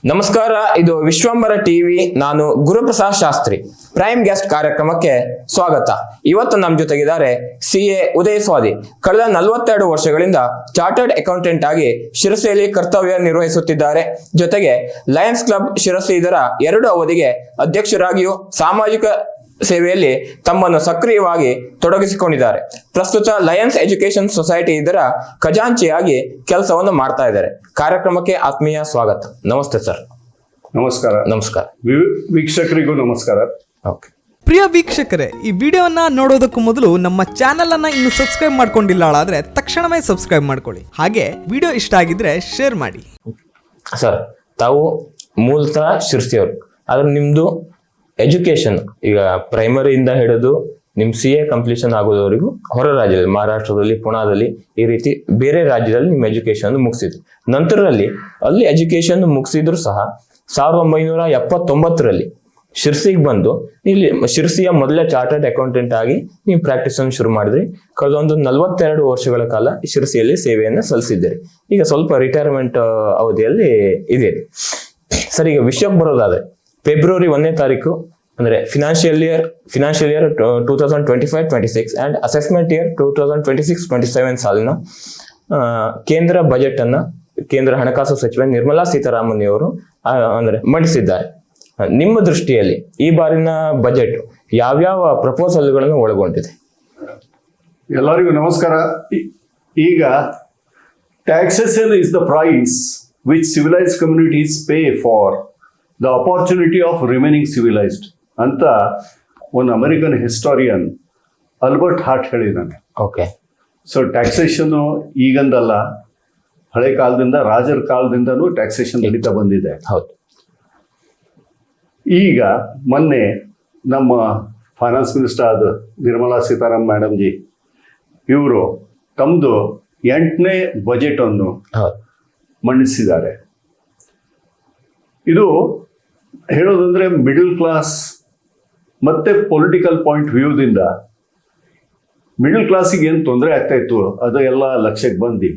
ನಮಸ್ಕಾರ, ಇದು ವಿಶ್ವಂಬರ ಟಿವಿ. ನಾನು ಗುರುಪ್ರಸಾದ್ ಶಾಸ್ತ್ರಿ. ಪ್ರೈಮ್ ಗೆಸ್ಟ್ ಕಾರ್ಯಕ್ರಮಕ್ಕೆ ಸ್ವಾಗತ. ಇವತ್ತು ನಮ್ಮ ಜೊತೆಗಿದ್ದಾರೆ CA ಉದಯ್ ಸ್ವಾದಿ. ಕಳೆದ 42 ವರ್ಷಗಳಿಂದ ಚಾರ್ಟರ್ಡ್ ಅಕೌಂಟೆಂಟ್ ಆಗಿ ಶಿರಸಿಯಲ್ಲಿ ಕರ್ತವ್ಯ ನಿರ್ವಹಿಸುತ್ತಿದ್ದಾರೆ. ಜೊತೆಗೆ ಲಯನ್ಸ್ ಕ್ಲಬ್ ಶಿರಸಿ ಇದರ 2 ಅವಧಿಗೆ ಅಧ್ಯಕ್ಷರಾಗಿಯೂ ಸಾಮಾಜಿಕ ಸೇವೆಯಲ್ಲಿ ತಮ್ಮನ್ನು ಸಕ್ರಿಯವಾಗಿ ತೊಡಗಿಸಿಕೊಂಡಿದ್ದಾರೆ. ಪ್ರಸ್ತುತ ಲಯನ್ಸ್ ಎಜುಕೇಶನ್ ಸೊಸೈಟಿ ಇದರ ಖಜಾಂಚಿಯಾಗಿ ಕೆಲಸವನ್ನು ಮಾಡ್ತಾ ಇದ್ದಾರೆ. ಕಾರ್ಯಕ್ರಮಕ್ಕೆ ಆತ್ಮೀಯ ಸ್ವಾಗತ. ನಮಸ್ತೆ ಸರ್. ನಮಸ್ಕಾರ. ನಮಸ್ಕಾರ. ವೀಕ್ಷಕರಿಗೂ ನಮಸ್ಕಾರ. ಓಕೆ. ಪ್ರಿಯ ವೀಕ್ಷಕರೇ, ಈ ವಿಡಿಯೋನ ನೋಡೋದಕ್ಕೂ ಮೊದಲು ನಮ್ಮ ಚಾನೆಲ್ ಅನ್ನ ಇನ್ನು ಸಬ್ಸ್ಕ್ರೈಬ್ ಮಾಡ್ಕೊಂಡಿಲ್ಲ ಆದ್ರೆ ತಕ್ಷಣವೇ ಸಬ್ಸ್ಕ್ರೈಬ್ ಮಾಡ್ಕೊಳ್ಳಿ. ಹಾಗೆ ವಿಡಿಯೋ ಇಷ್ಟ ಆಗಿದ್ರೆ ಶೇರ್ ಮಾಡಿ. ಸರ್, ತಾವು ಮೂಲತಃ ಶಿರ್ಸಿಯವರು, ಆದ್ರೆ ನಿಮ್ದು ಎಜುಕೇಶನ್ ಈಗ ಪ್ರೈಮರಿಯಿಂದ ಹಿಡಿದು ನಿಮ್ CA ಕಂಪ್ಲೀಷನ್ ಆಗೋದವರೆಗೂ ಹೊರ ರಾಜ್ಯದಲ್ಲಿ, ಮಹಾರಾಷ್ಟ್ರದಲ್ಲಿ, ಪುಣಾದಲ್ಲಿ, ಈ ರೀತಿ ಬೇರೆ ರಾಜ್ಯದಲ್ಲಿ ನಿಮ್ಮ ಎಜುಕೇಶನ್ ಮುಗಿಸಿದ್ರಿ. ನಂತರದಲ್ಲಿ ಅಲ್ಲಿ ಎಜುಕೇಶನ್ ಮುಗಿಸಿದ್ರು ಸಹ 1979ರಲ್ಲಿ ಶಿರ್ಸಿಗೆ ಬಂದು ಇಲ್ಲಿ ಶಿರ್ಸಿಯ ಮೊದಲ ಚಾರ್ಟರ್ಡ್ ಅಕೌಂಟೆಂಟ್ ಆಗಿ ನೀವು ಪ್ರಾಕ್ಟೀಸ್ ಅನ್ನು ಶುರು ಮಾಡಿದ್ರಿ. ಕಳೆದ ಒಂದು 42 ವರ್ಷಗಳ ಕಾಲ ಶಿರ್ಸಿಯಲ್ಲಿ ಸೇವೆಯನ್ನು ಸಲ್ಲಿಸಿದ್ದೀರಿ. ಈಗ ಸ್ವಲ್ಪ ರಿಟೈರ್ಮೆಂಟ್ ಅವಧಿಯಲ್ಲಿ ಇದೆ. ಸರ್, ಈಗ ವಿಷಯಕ್ಕೆ ಬರೋದಾದ್ರೆ ಫೆಬ್ರವರಿ 1ನೇ ತಾರೀಕು ಅಂದ್ರೆ financial year 2025-26 and assessment year 2026-27 ಸಾಲಿನ ಕೇಂದ್ರ ಬಜೆಟ್ ಅನ್ನ ಕೇಂದ್ರ ಹಣಕಾಸು ಸಚಿವೆ ನಿರ್ಮಲಾ ಸೀತಾರಾಮನ್ ಅವರು ಮಂಡಿಸಿದ್ದಾರೆ. ನಿಮ್ಮ ದೃಷ್ಟಿಯಲ್ಲಿ ಈ ಬಾರಿನ ಬಜೆಟ್ ಯಾವ್ಯಾವ ಪ್ರಪೋಸಲ್ಗಳನ್ನು ಒಳಗೊಂಡಿದೆ? ಎಲ್ಲರಿಗೂ ನಮಸ್ಕಾರ. ಈಗ taxation is the price which civilised communities pay for the opportunity of remaining civilised ಅಂತ ಒಂದು ಅಮೆರಿಕನ್ ಹಿಸ್ಟೋರಿಯನ್ ಆಲ್ಬರ್ಟ್ ಹಾರ್ಟ್ ಹೇಳಿದ್ದಾನೆ. ಓಕೆ. ಸೊ ಟ್ಯಾಕ್ಸೇಷನ್ ಈಗಂದಲ್ಲ, ಹಳೆ ಕಾಲದಿಂದ, ರಾಜರ ಕಾಲದಿಂದನೂ ಟ್ಯಾಕ್ಸೇಷನ್ ನಡೀತಾ ಬಂದಿದೆ. ಹೌದು. ಈಗ ಮೊನ್ನೆ ನಮ್ಮ ಫೈನಾನ್ಸ್ ಮಿನಿಸ್ಟರ್ ಆದ ನಿರ್ಮಲಾ ಸೀತಾರಾಮನ್ ಮೇಡಮ್ ಜಿ ಇವರು ತಮ್ಮದು 8ನೇ ಬಜೆಟ್ ಅನ್ನು ಮಂಡಿಸಿದ್ದಾರೆ. ಇದು ಹೇಳೋದಂದ್ರೆ ಮಿಡಲ್ ಕ್ಲಾಸ್ ಮತ್ತೆ ಪೊಲಿಟಿಕಲ್ ಪಾಯಿಂಟ್ ವ್ಯೂದಿಂದ ಮಿಡಲ್ ಕ್ಲಾಸಿಗೆ ಏನು ತೊಂದರೆ ಆಗ್ತಾ ಇತ್ತು ಅದು ಎಲ್ಲ ಲಕ್ಷ್ಯಕ್ಕೆ ಬಂದಿ.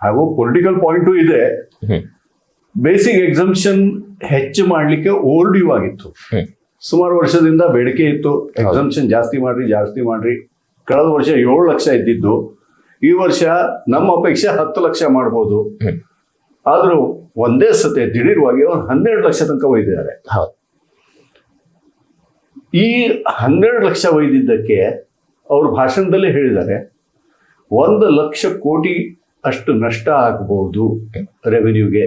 ಹಾಗೂ ಪೊಲಿಟಿಕಲ್ ಪಾಯಿಂಟು ಇದೆ. ಬೇಸಿಕ್ ಎಕ್ಸಂಪ್ಷನ್ ಹೆಚ್ಚು ಮಾಡಲಿಕ್ಕೆ ಓವರ್ ಡ್ಯೂ ಆಗಿತ್ತು. ಸುಮಾರು ವರ್ಷದಿಂದ ಬೇಡಿಕೆ ಇತ್ತು, ಎಕ್ಸಂಪ್ಷನ್ ಜಾಸ್ತಿ ಮಾಡ್ರಿ. ಕಳೆದ ವರ್ಷ 7 ಲಕ್ಷ ಇದ್ದಿದ್ದು ಈ ವರ್ಷ ನಮ್ಮ ಅಪೇಕ್ಷೆ 10 ಲಕ್ಷ ಮಾಡ್ಬೋದು. ಆದ್ರೂ ಒಂದೇ ಸತೆ ದಿಢೀರವಾಗಿ ಅವ್ರು 12 ಲಕ್ಷ ತನಕ ಒಯ್ದಿದ್ದಾರೆ. ಈ 12 ಲಕ್ಷ ಒಯ್ದಿದ್ದಕ್ಕೆ ಅವ್ರ ಭಾಷಣದಲ್ಲೇ ಹೇಳಿದ್ದಾರೆ 1 ಲಕ್ಷ ಕೋಟಿ ಅಷ್ಟು ನಷ್ಟ ಆಗಬಹುದು ರೆವೆನ್ಯೂಗೆ,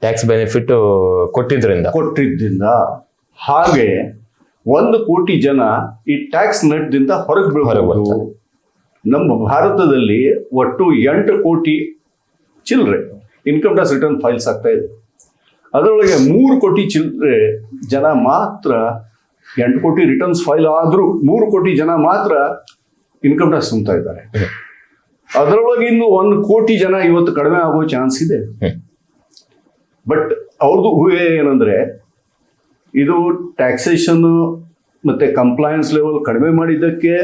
ಟ್ಯಾಕ್ಸ್ ಬೆನಿಫಿಟ್ ಕೊಟ್ಟಿದ್ರಿಂದ. ಹಾಗೆ 1 ಕೋಟಿ ಜನ ಈ ಟ್ಯಾಕ್ಸ್ ನಟ್ದಿಂದ ಹೊರಗೆ ಬೀಳಬಹುದು. ನಮ್ಮ ಭಾರತದಲ್ಲಿ ಒಟ್ಟು 8 ಕೋಟಿ ಚಿಲ್ಲರೆ ಇನ್ಕಮ್ ಟ್ಯಾಕ್ಸ್ ರಿಟರ್ನ್ ಫೈಲ್ಸ್ ಆಗ್ತಾ ಇದೆ. ಅದರೊಳಗೆ 3 ಕೋಟಿ ಚಿಲ್ಲರೆ ಜನ ಮಾತ್ರ, 8 ಕೋಟಿ ರಿಟರ್ನ್ಸ್ ಫೈಲ್ ಆದ್ರೂ 3 ಕೋಟಿ ಜನ ಮಾತ್ರ ಇನ್ಕಮ್ ಟ್ಯಾಕ್ಸ್ ತುಂಬ್ತಾ ಇದ್ದಾರೆ. ಅದರೊಳಗೆ ಇನ್ನು 1 ಕೋಟಿ ಜನ ಇವತ್ತು ಕಡಿಮೆ ಆಗೋ ಚಾನ್ಸ್ ಇದೆ. ಬಟ್ ಅವ್ರದ್ದು ಊಹೆ ಏನಂದ್ರೆ ಇದು ಟ್ಯಾಕ್ಸೇಷನ್ ಮತ್ತೆ ಕಂಪ್ಲೈನ್ಸ್ ಲೆವೆಲ್ ಕಡಿಮೆ ಮಾಡಿದ್ದಕ್ಕೆ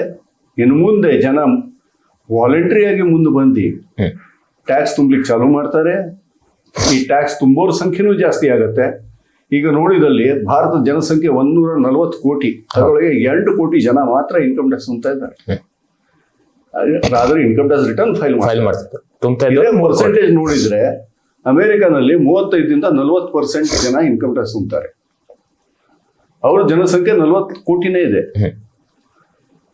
ಇನ್ನು ಮುಂದೆ ಜನ ವಾಲಂಟ್ರಿಯಾಗಿ ಮುಂದೆ ಬಂದು ಟ್ಯಾಕ್ಸ್ ತುಂಬಲಿಕ್ಕೆ ಚಾಲೂ ಮಾಡ್ತಾರೆ. ಈ ಟ್ಯಾಕ್ಸ್ ತುಂಬೋರ ಸಂಖ್ಯೆನೂ ಜಾಸ್ತಿ ಆಗತ್ತೆ. ಈಗ ನೋಡಿದಲ್ಲಿ ಭಾರತದ ಜನಸಂಖ್ಯೆ 140 ಕೋಟಿ, ಅದರೊಳಗೆ 8 ಕೋಟಿ ಜನ ಮಾತ್ರ ಇನ್ಕಮ್ ಟ್ಯಾಕ್ಸ್ ತುಂಬ್ತಾ ಇದ್ದಾರೆ. ಆದ್ರೆ ಇನ್ಕಮ್ ಟ್ಯಾಕ್ಸ್ ರಿಟರ್ನ್ ಫೈಲ್ ಮಾಡ್ತಾರೆ. ಪರ್ಸೆಂಟೇಜ್ ನೋಡಿದ್ರೆ ಅಮೆರಿಕನಲ್ಲಿ 35-40% ಜನ ಇನ್ಕಮ್ ಟ್ಯಾಕ್ಸ್ ತುಂಬ್ತಾರೆ. ಅವ್ರ ಜನಸಂಖ್ಯೆ 40 ಕೋಟಿನೇ ಇದೆ.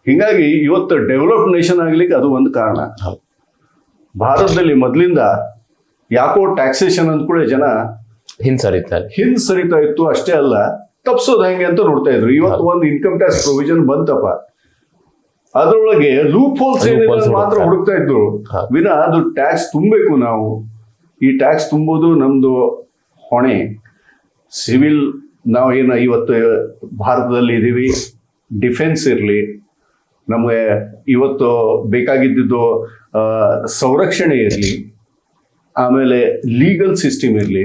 ಹಿಂಗಾಗಿ ಇವತ್ತು ಡೆವಲಪ್ಡ್ ನೇಷನ್ ಆಗ್ಲಿಕ್ಕೆ ಅದು ಒಂದು ಕಾರಣ. ಭಾರತದಲ್ಲಿ ಮೊದಲಿಂದ ಯಾಕೋ ಟ್ಯಾಕ್ಸೇಷನ್ ಅಂದ ಕೂಡ ಜನ ಹಿಂಸರಿತಾ ಇತ್ತು. ಅಷ್ಟೇ ಅಲ್ಲ, ತಪ್ಸೋದು ಹೆಂಗೆ ಅಂತ ನೋಡ್ತಾ ಇದ್ರು. ಇವತ್ತು ಒಂದು ಇನ್ಕಮ್ ಟ್ಯಾಕ್ಸ್ ಪ್ರೊವಿಷನ್ ಬಂತಪ್ಪ, ಅದರೊಳಗೆ ಲೂಪ್ ಹೋಲ್ಸ್ ಏನಿದೆ ಮಾತ್ರ ಹುಡುಕ್ತಾ ಇದ್ರು ವಿನ ಅದು ಟ್ಯಾಕ್ಸ್ ತುಂಬಬೇಕು. ನಾವು ಈ ಟ್ಯಾಕ್ಸ್ ತುಂಬೋದು ನಮ್ದು ಹೊಣೆ. ಸಿವಿಲ್ ನಾವು ಏನು ಇವತ್ತು ಭಾರತದಲ್ಲಿ ಇದೀವಿ, ಡಿಫೆನ್ಸ್ ಇರಲಿ, ನಮಗೆ ಇವತ್ತು ಬೇಕಾಗಿದ್ದು ಸಂರಕ್ಷಣೆ ಇರಲಿ, ಆಮೇಲೆ ಲೀಗಲ್ ಸಿಸ್ಟಮ್ ಇರಲಿ,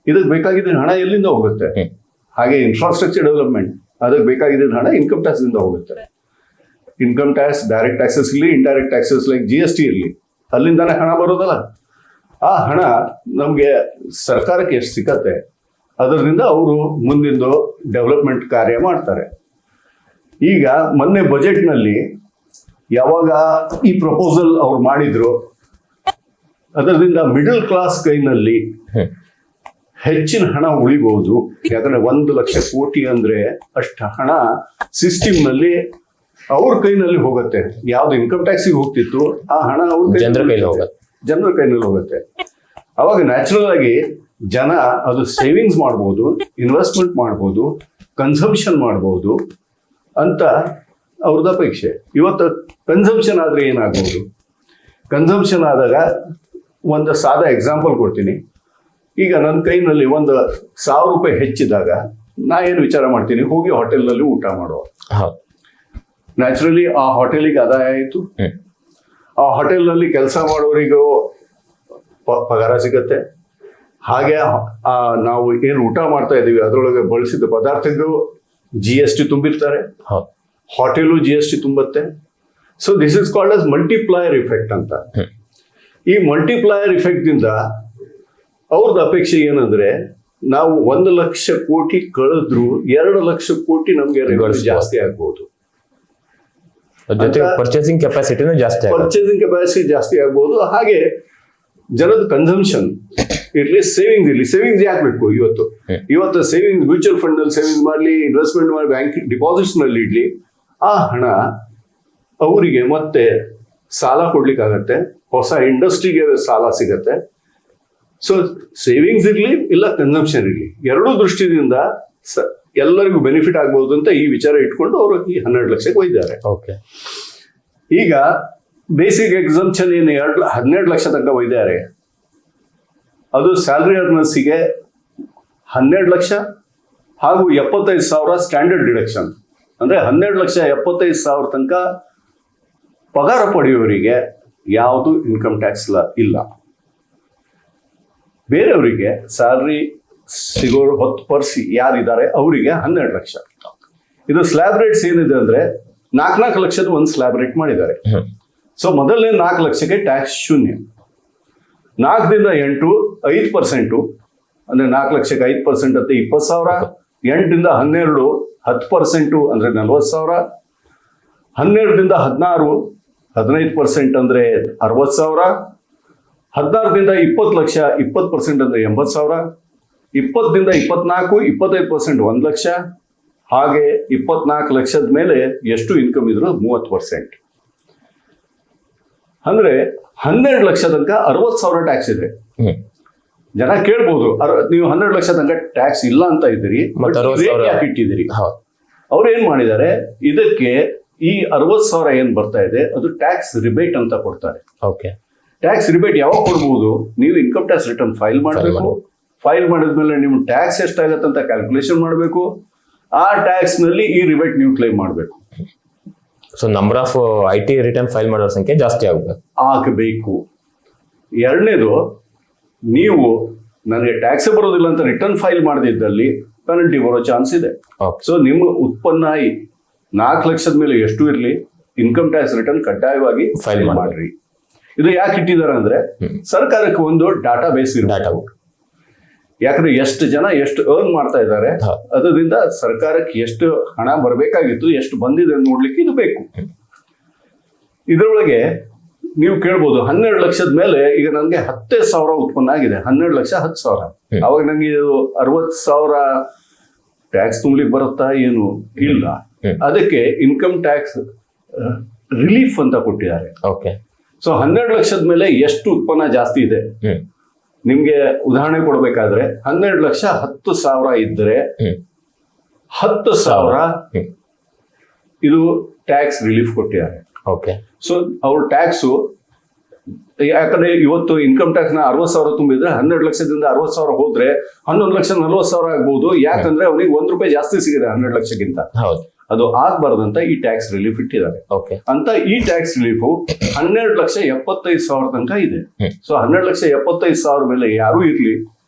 ಇದಕ್ಕೆ ಬೇಕಾಗಿದ್ದ ಹಣ ಎಲ್ಲಿಂದ ಹೋಗುತ್ತೆ? ಹಾಗೆ ಇನ್ಫ್ರಾಸ್ಟ್ರಕ್ಚರ್ ಡೆವಲಪ್ಮೆಂಟ್, ಅದಕ್ಕೆ ಬೇಕಾಗಿದ್ದ ಹಣ ಇನ್ಕಮ್ ಟ್ಯಾಕ್ಸ್ ಇಂದ ಹೋಗುತ್ತೆ. ಇನ್ಕಮ್ ಟ್ಯಾಕ್ಸ್, ಡೈರೆಕ್ಟ್ ಟ್ಯಾಕ್ಸಸ್ ಇರಲಿ, ಇಂಡೈರೆಕ್ಟ್ ಟ್ಯಾಕ್ಸಸ್ ಲೈಕ್ GST ಇರಲಿ, ಅಲ್ಲಿಂದಾನೆ ಹಣ ಬರೋದಲ್ಲ. ಆ ಹಣ ನಮ್ಗೆ ಸರ್ಕಾರಕ್ಕೆ ಎಷ್ಟು ಸಿಕ್ಕತ್ತೆ ಅದರಿಂದ ಅವರು ಮುಂದಿಂದು ಡೆವಲಪ್ಮೆಂಟ್ ಕಾರ್ಯ ಮಾಡ್ತಾರೆ. ಈಗ ಮೊನ್ನೆ ಬಜೆಟ್ನಲ್ಲಿ ಯಾವಾಗ ಈ ಪ್ರಪೋಸಲ್ ಅವ್ರು ಮಾಡಿದ್ರು, ಅದರಿಂದ ಮಿಡಲ್ ಕ್ಲಾಸ್ ಕೈನಲ್ಲಿ ಹೆಚ್ಚಿನ ಹಣ ಉಳಿಬಹುದು. ಯಾಕಂದ್ರೆ 1 ಲಕ್ಷ ಕೋಟಿ ಅಂದ್ರೆ ಅಷ್ಟು ಹಣ ಸಿಸ್ಟಮ್ ನಲ್ಲಿ ಅವ್ರ ಕೈನಲ್ಲಿ ಹೋಗುತ್ತೆ. ಯಾವ್ದು ಇನ್ಕಮ್ ಟ್ಯಾಕ್ಸಿಗೆ ಹೋಗ್ತಿತ್ತು ಆ ಹಣ ಅವ್ರ ಜನರ ಕೈನಲ್ಲಿ ಹೋಗುತ್ತೆ. ಅವಾಗ ನ್ಯಾಚುರಲ್ ಆಗಿ ಜನ ಅದು ಸೇವಿಂಗ್ಸ್ ಮಾಡ್ಬೋದು, ಇನ್ವೆಸ್ಟ್ಮೆಂಟ್ ಮಾಡ್ಬೋದು, ಕನ್ಸಂಪ್ಷನ್ ಮಾಡ್ಬೋದು ಅಂತ ಅವ್ರದ್ದು ಅಪೇಕ್ಷೆ. ಇವತ್ತು ಕನ್ಸಂಪ್ಷನ್ ಆದ್ರೆ ಏನಾಗ್ಬೋದು? ಕನ್ಸಂಪ್ಷನ್ ಆದಾಗ ಒಂದು ಸಾದಾ ಎಕ್ಸಾಂಪಲ್ ಕೊಡ್ತೀನಿ. ಈಗ ನನ್ನ ಕೈನಲ್ಲಿ ಒಂದು 1000 ರೂಪಾಯಿ ಹೆಚ್ಚಿದಾಗ ನಾ ಏನು ವಿಚಾರ ಮಾಡ್ತೀನಿ, ಹೋಗಿ ಹೋಟೆಲ್ನಲ್ಲಿ ಊಟ ಮಾಡುವ. ನ್ಯಾಚುರಲಿ ಆ ಹೋಟೆಲಿಗೆ ಆದಾಯ ಆಯಿತು, ಆ ಹೋಟೆಲ್ನಲ್ಲಿ ಕೆಲಸ ಮಾಡೋರಿಗೂ ಪಗಾರ ಸಿಗತ್ತೆ. ಹಾಗೆ ನಾವು ಏನು ಊಟ ಮಾಡ್ತಾ ಇದೀವಿ ಅದರೊಳಗೆ ಬಳಸಿದ ಪದಾರ್ಥಕ್ಕೂ GST ತುಂಬಿರ್ತಾರೆ, ಹೋಟೆಲು GST ತುಂಬತ್ತೆ. So this is called as multiplier effect ಅಂತ. ಈ ಮಲ್ಟಿಪ್ಲಾಯರ್ ಇಫೆಕ್ಟ್ ದಿಂದ ಅವ್ರದ್ದು ಅಪೇಕ್ಷೆ ಏನಂದ್ರೆ, ನಾವು 1 ಲಕ್ಷ ಕೋಟಿ ಕಳೆದ್ರು 2 ಲಕ್ಷ ಕೋಟಿ ನಮ್ಗೆ ರೆವೆನ್ಯೂ ಜಾಸ್ತಿ ಆಗ್ಬಹುದು, ಪರ್ಚೇಸಿಂಗ್ ಕೆಪಾಸಿಟಿನೂ ಜಾಸ್ತಿ ಆಗ್ಬಹುದು. ಹಾಗೆ ಜನದ ಕನ್ಸಂಪ್ಷನ್ ಇರ್ಲಿ, ಸೇವಿಂಗ್ಸ್ ಇರ್ಲಿ. ಸೇವಿಂಗ್ಸ್ ಯಾಕೆ ಬೇಕು? ಇವತ್ತು ಸೇವಿಂಗ್ಸ್ ಮ್ಯೂಚುವಲ್ ಫಂಡ್ ನಲ್ಲಿ ಸೇವಿಂಗ್ಸ್ ಮಾಡಲಿ, ಇನ್ವೆಸ್ಟ್ಮೆಂಟ್ ಮಾಡಿ ಬ್ಯಾಂಕ್ ಡಿಪಾಸಿಟ್ಸ್ ನಲ್ಲಿ ಇಡ್ಲಿ, ಆ ಹಣ ಅವರಿಗೆ ಮತ್ತೆ ಸಾಲ ಕೊಡ್ಲಿಕ್ಕಾಗತ್ತೆ, ಹೊಸ ಇಂಡಸ್ಟ್ರಿಗೆ ಸಾಲ ಸಿಗತ್ತೆ. ಸೊ ಸೇವಿಂಗ್ಸ್ ಇರ್ಲಿ ಇಲ್ಲ ಕನ್ಸಂಪ್ಷನ್ ಇರ್ಲಿ, ಎರಡೂ ದೃಷ್ಟಿಯಿಂದ ಎಲ್ಲರಿಗೂ ಬೆನಿಫಿಟ್ ಆಗ್ಬಹುದು ಅಂತ ಈ ವಿಚಾರ ಇಟ್ಕೊಂಡು ಅವರು ಈ 12 ಲಕ್ಷಕ್ಕೆ ಒಯ್ದಿದ್ದಾರೆ. ಈಗ ಬೇಸಿಕ್ ಎಕ್ಸಂಪ್ಷನ್ ಏನು 12 ಲಕ್ಷ ತನಕ ಒಯ್ದಿದ್ದಾರೆ, ಅದು ಸ್ಯಾಲರಿ ಅರ್ನರ್ಸಿಗೆ 12 ಲಕ್ಷ ಹಾಗೂ 75,000 ಸ್ಟ್ಯಾಂಡರ್ಡ್ ಡಿಡಕ್ಷನ್. ಅಂದ್ರೆ 12,75,000 ತನಕ ಪಗಾರ ಪಡೆಯುವವರಿಗೆ ಯಾವುದು ಇನ್ಕಮ್ ಟ್ಯಾಕ್ಸ್ ಇಲ್ಲ. ಬೇರೆಯವರಿಗೆ ಸ್ಯಾಲರಿ ಸಿಗೋರು 10% ಯಾರಿದ್ದಾರೆ ಅವರಿಗೆ 12 ಲಕ್ಷ. ಇದು ಸ್ಲ್ಯಾಬ್ ರೇಟ್ಸ್ ಏನಿದೆ ಅಂದ್ರೆ 4 ಲಕ್ಷದ ಒಂದು ಸ್ಲ್ಯಾಬ್ ರೇಟ್ ಮಾಡಿದ್ದಾರೆ. ಸೊ ಮೊದಲನೇ 4 ಲಕ್ಷಕ್ಕೆ ಟ್ಯಾಕ್ಸ್ ಶೂನ್ಯ, 4 ದಿಂದ 8 5%, ಅಂದ್ರೆ 4 ಲಕ್ಷಕ್ಕೆ 5% ಅಂತ 20,000, 8 ದಿಂದ 12 10% ಅಂದ್ರೆ 40,000, 12 ದಿಂದ 16 15% ಅಂದ್ರೆ 60,000, 16 ದಿಂದ 20 ಲಕ್ಷ 20% ಅಂದ್ರೆ 80,000, 20 ದಿಂದ 24 25% 1 ಲಕ್ಷ, ಹಾಗೆ 24 ಲಕ್ಷದ ಮೇಲೆ ಎಷ್ಟು ಇನ್ಕಮ್ ಇದ್ರು 30%. ಅಂದ್ರೆ 12 ಲಕ್ಷ ತನಕ 60,000 ಟ್ಯಾಕ್ಸ್ ಇದೆ. ಜನ ಕೇಳ್ಬೋದು, ನೀವು 12 ಲಕ್ಷ ತನಕ ಟ್ಯಾಕ್ಸ್ ಇಲ್ಲ ಅಂತ ಇದ್ದೀರಿ, ಯಾಕೆ ಇಟ್ಟಿದ್ದೀರಿ? ಅವ್ರು ಏನ್ ಮಾಡಿದ್ದಾರೆ, ಇದಕ್ಕೆ ಈ 60,000 ಏನ್ ಬರ್ತಾ ಇದೆ ಅದು ಟ್ಯಾಕ್ಸ್ ರಿಬೇಟ್ ಅಂತ ಕೊಡ್ತಾರೆ. ಟ್ಯಾಕ್ಸ್ ರಿಬೇಟ್ ಯಾವಾಗ ಕೊಡ್ಬೋದು? ನೀವು ಇನ್ಕಮ್ ಟ್ಯಾಕ್ಸ್ ರಿಟರ್ನ್ ಫೈಲ್ ಮಾಡಬೇಕು, ಫೈಲ್ ಮಾಡಿದ್ಮೇಲೆ ನಿಮ್ಮ ಟ್ಯಾಕ್ಸ್ ಎಷ್ಟಾಗತ್ತೆ ಅಂತ ಕ್ಯಾಲ್ಕುಲೇಷನ್ ಮಾಡಬೇಕು, ಆ ಟ್ಯಾಕ್ಸ್ ನಲ್ಲಿ ಈ ರಿಬೇಟ್ ನೀವು ಕ್ಲೈಮ್ ಮಾಡಬೇಕು. So number of IT return file ಮಾಡೋ ಸಂಖ್ಯೆ ಜಾಸ್ತಿ ಆಗಬೇಕು. ಎರಡನೇದು, ನೀವು ನನಗೆ ಟ್ಯಾಕ್ಸ್ ಬರೋದಿಲ್ಲ ಅಂತ ರಿಟರ್ನ್ ಫೈಲ್ ಮಾಡದಿದ್ದಲ್ಲಿ ಪೆನಲ್ಟಿ ಬರೋ ಚಾನ್ಸ್ ಇದೆ. ಸೊ ನಿಮ್ಮ ಉತ್ಪನ್ನ 4 ಲಕ್ಷದ ಮೇಲೆ ಎಷ್ಟು ಇರಲಿ, ಇನ್ಕಮ್ ಟ್ಯಾಕ್ಸ್ ರಿಟರ್ನ್ ಕಡ್ಡಾಯವಾಗಿ ಫೈಲ್ ಮಾಡ್ರಿ. ಇದು ಯಾಕೆ ಇಟ್ಟಿದ್ದಾರೆ ಅಂದ್ರೆ ಸರ್ಕಾರಕ್ಕೆ ಒಂದು ಡಾಟಾ ಬೇಸ್ ಇರಬೇಕು. ಯಾಕಂದ್ರೆ ಎಷ್ಟು ಜನ ಎಷ್ಟು ಅರ್ನ್ ಮಾಡ್ತಾ ಇದ್ದಾರೆ, ಅದರಿಂದ ಸರ್ಕಾರಕ್ಕೆ ಎಷ್ಟು ಹಣ ಬರಬೇಕಾಗಿತ್ತು, ಎಷ್ಟು ಬಂದಿದೆ ನೋಡ್ಲಿಕ್ಕೆ ಇದು ಬೇಕು. ಇದರೊಳಗೆ ನೀವು ಕೇಳ್ಬೋದು, 12 ಲಕ್ಷದ ಮೇಲೆ ಈಗ ನನಗೆ 10,000 ಉತ್ಪನ್ನ ಆಗಿದೆ, 12 ಲಕ್ಷ 10,000, ಅವಾಗ ನಂಗೆ 60,000 ಟ್ಯಾಕ್ಸ್ ತುಂಬಲಿಕ್ಕೆ ಬರುತ್ತಾ? ಏನು ಇಲ್ಲ. ಅದಕ್ಕೆ ಇನ್ಕಮ್ ಟ್ಯಾಕ್ಸ್ ರಿಲೀಫ್ ಅಂತ ಕೊಟ್ಟಿದ್ದಾರೆ. ಸೊ 12 ಲಕ್ಷದ ಮೇಲೆ ಎಷ್ಟು ಉತ್ಪನ್ನ ಜಾಸ್ತಿ ಇದೆ, ನಿಮ್ಗೆ ಉದಾಹರಣೆ ಕೊಡ್ಬೇಕಾದ್ರೆ 12 ಲಕ್ಷ 10,000 ಇದ್ರೆ 10,000 ಇದು ಟ್ಯಾಕ್ಸ್ ರಿಲೀಫ್ ಕೊಟ್ಟಿದ್ದಾರೆ. ಸೊ ಅವ್ರ ಟ್ಯಾಕ್ಸು, ಯಾಕಂದ್ರೆ ಇವತ್ತು ಇನ್ಕಮ್ ಟ್ಯಾಕ್ಸ್ ನ 60,000 ತುಂಬಿದ್ರೆ 12 ಲಕ್ಷದಿಂದ 60,000 ಹೋದ್ರೆ 11 ಲಕ್ಷ 40,000 ಆಗ್ಬಹುದು. ಯಾಕಂದ್ರೆ ಅವನಿಗೆ 1 ರೂಪಾಯಿ ಜಾಸ್ತಿ ಸಿಗಿದೆ 12 ಲಕ್ಷಕ್ಕಿಂತ. ಅದು ಆಗ್ಬಾರ್ದಂತ ಈ ಟ್ಯಾಕ್ಸ್ ರಿಲೀಫ್ ಇಟ್ಟಿದ್ದಾರೆ. ಅಂತ ಈ ಟ್ಯಾಕ್ಸ್ ರಿಲೀಫು 12,75,000 ತನಕ ಇದೆ. ಸೊ 12,75,000 ಮೇಲೆ ಯಾರು ಇರ್ಲಿ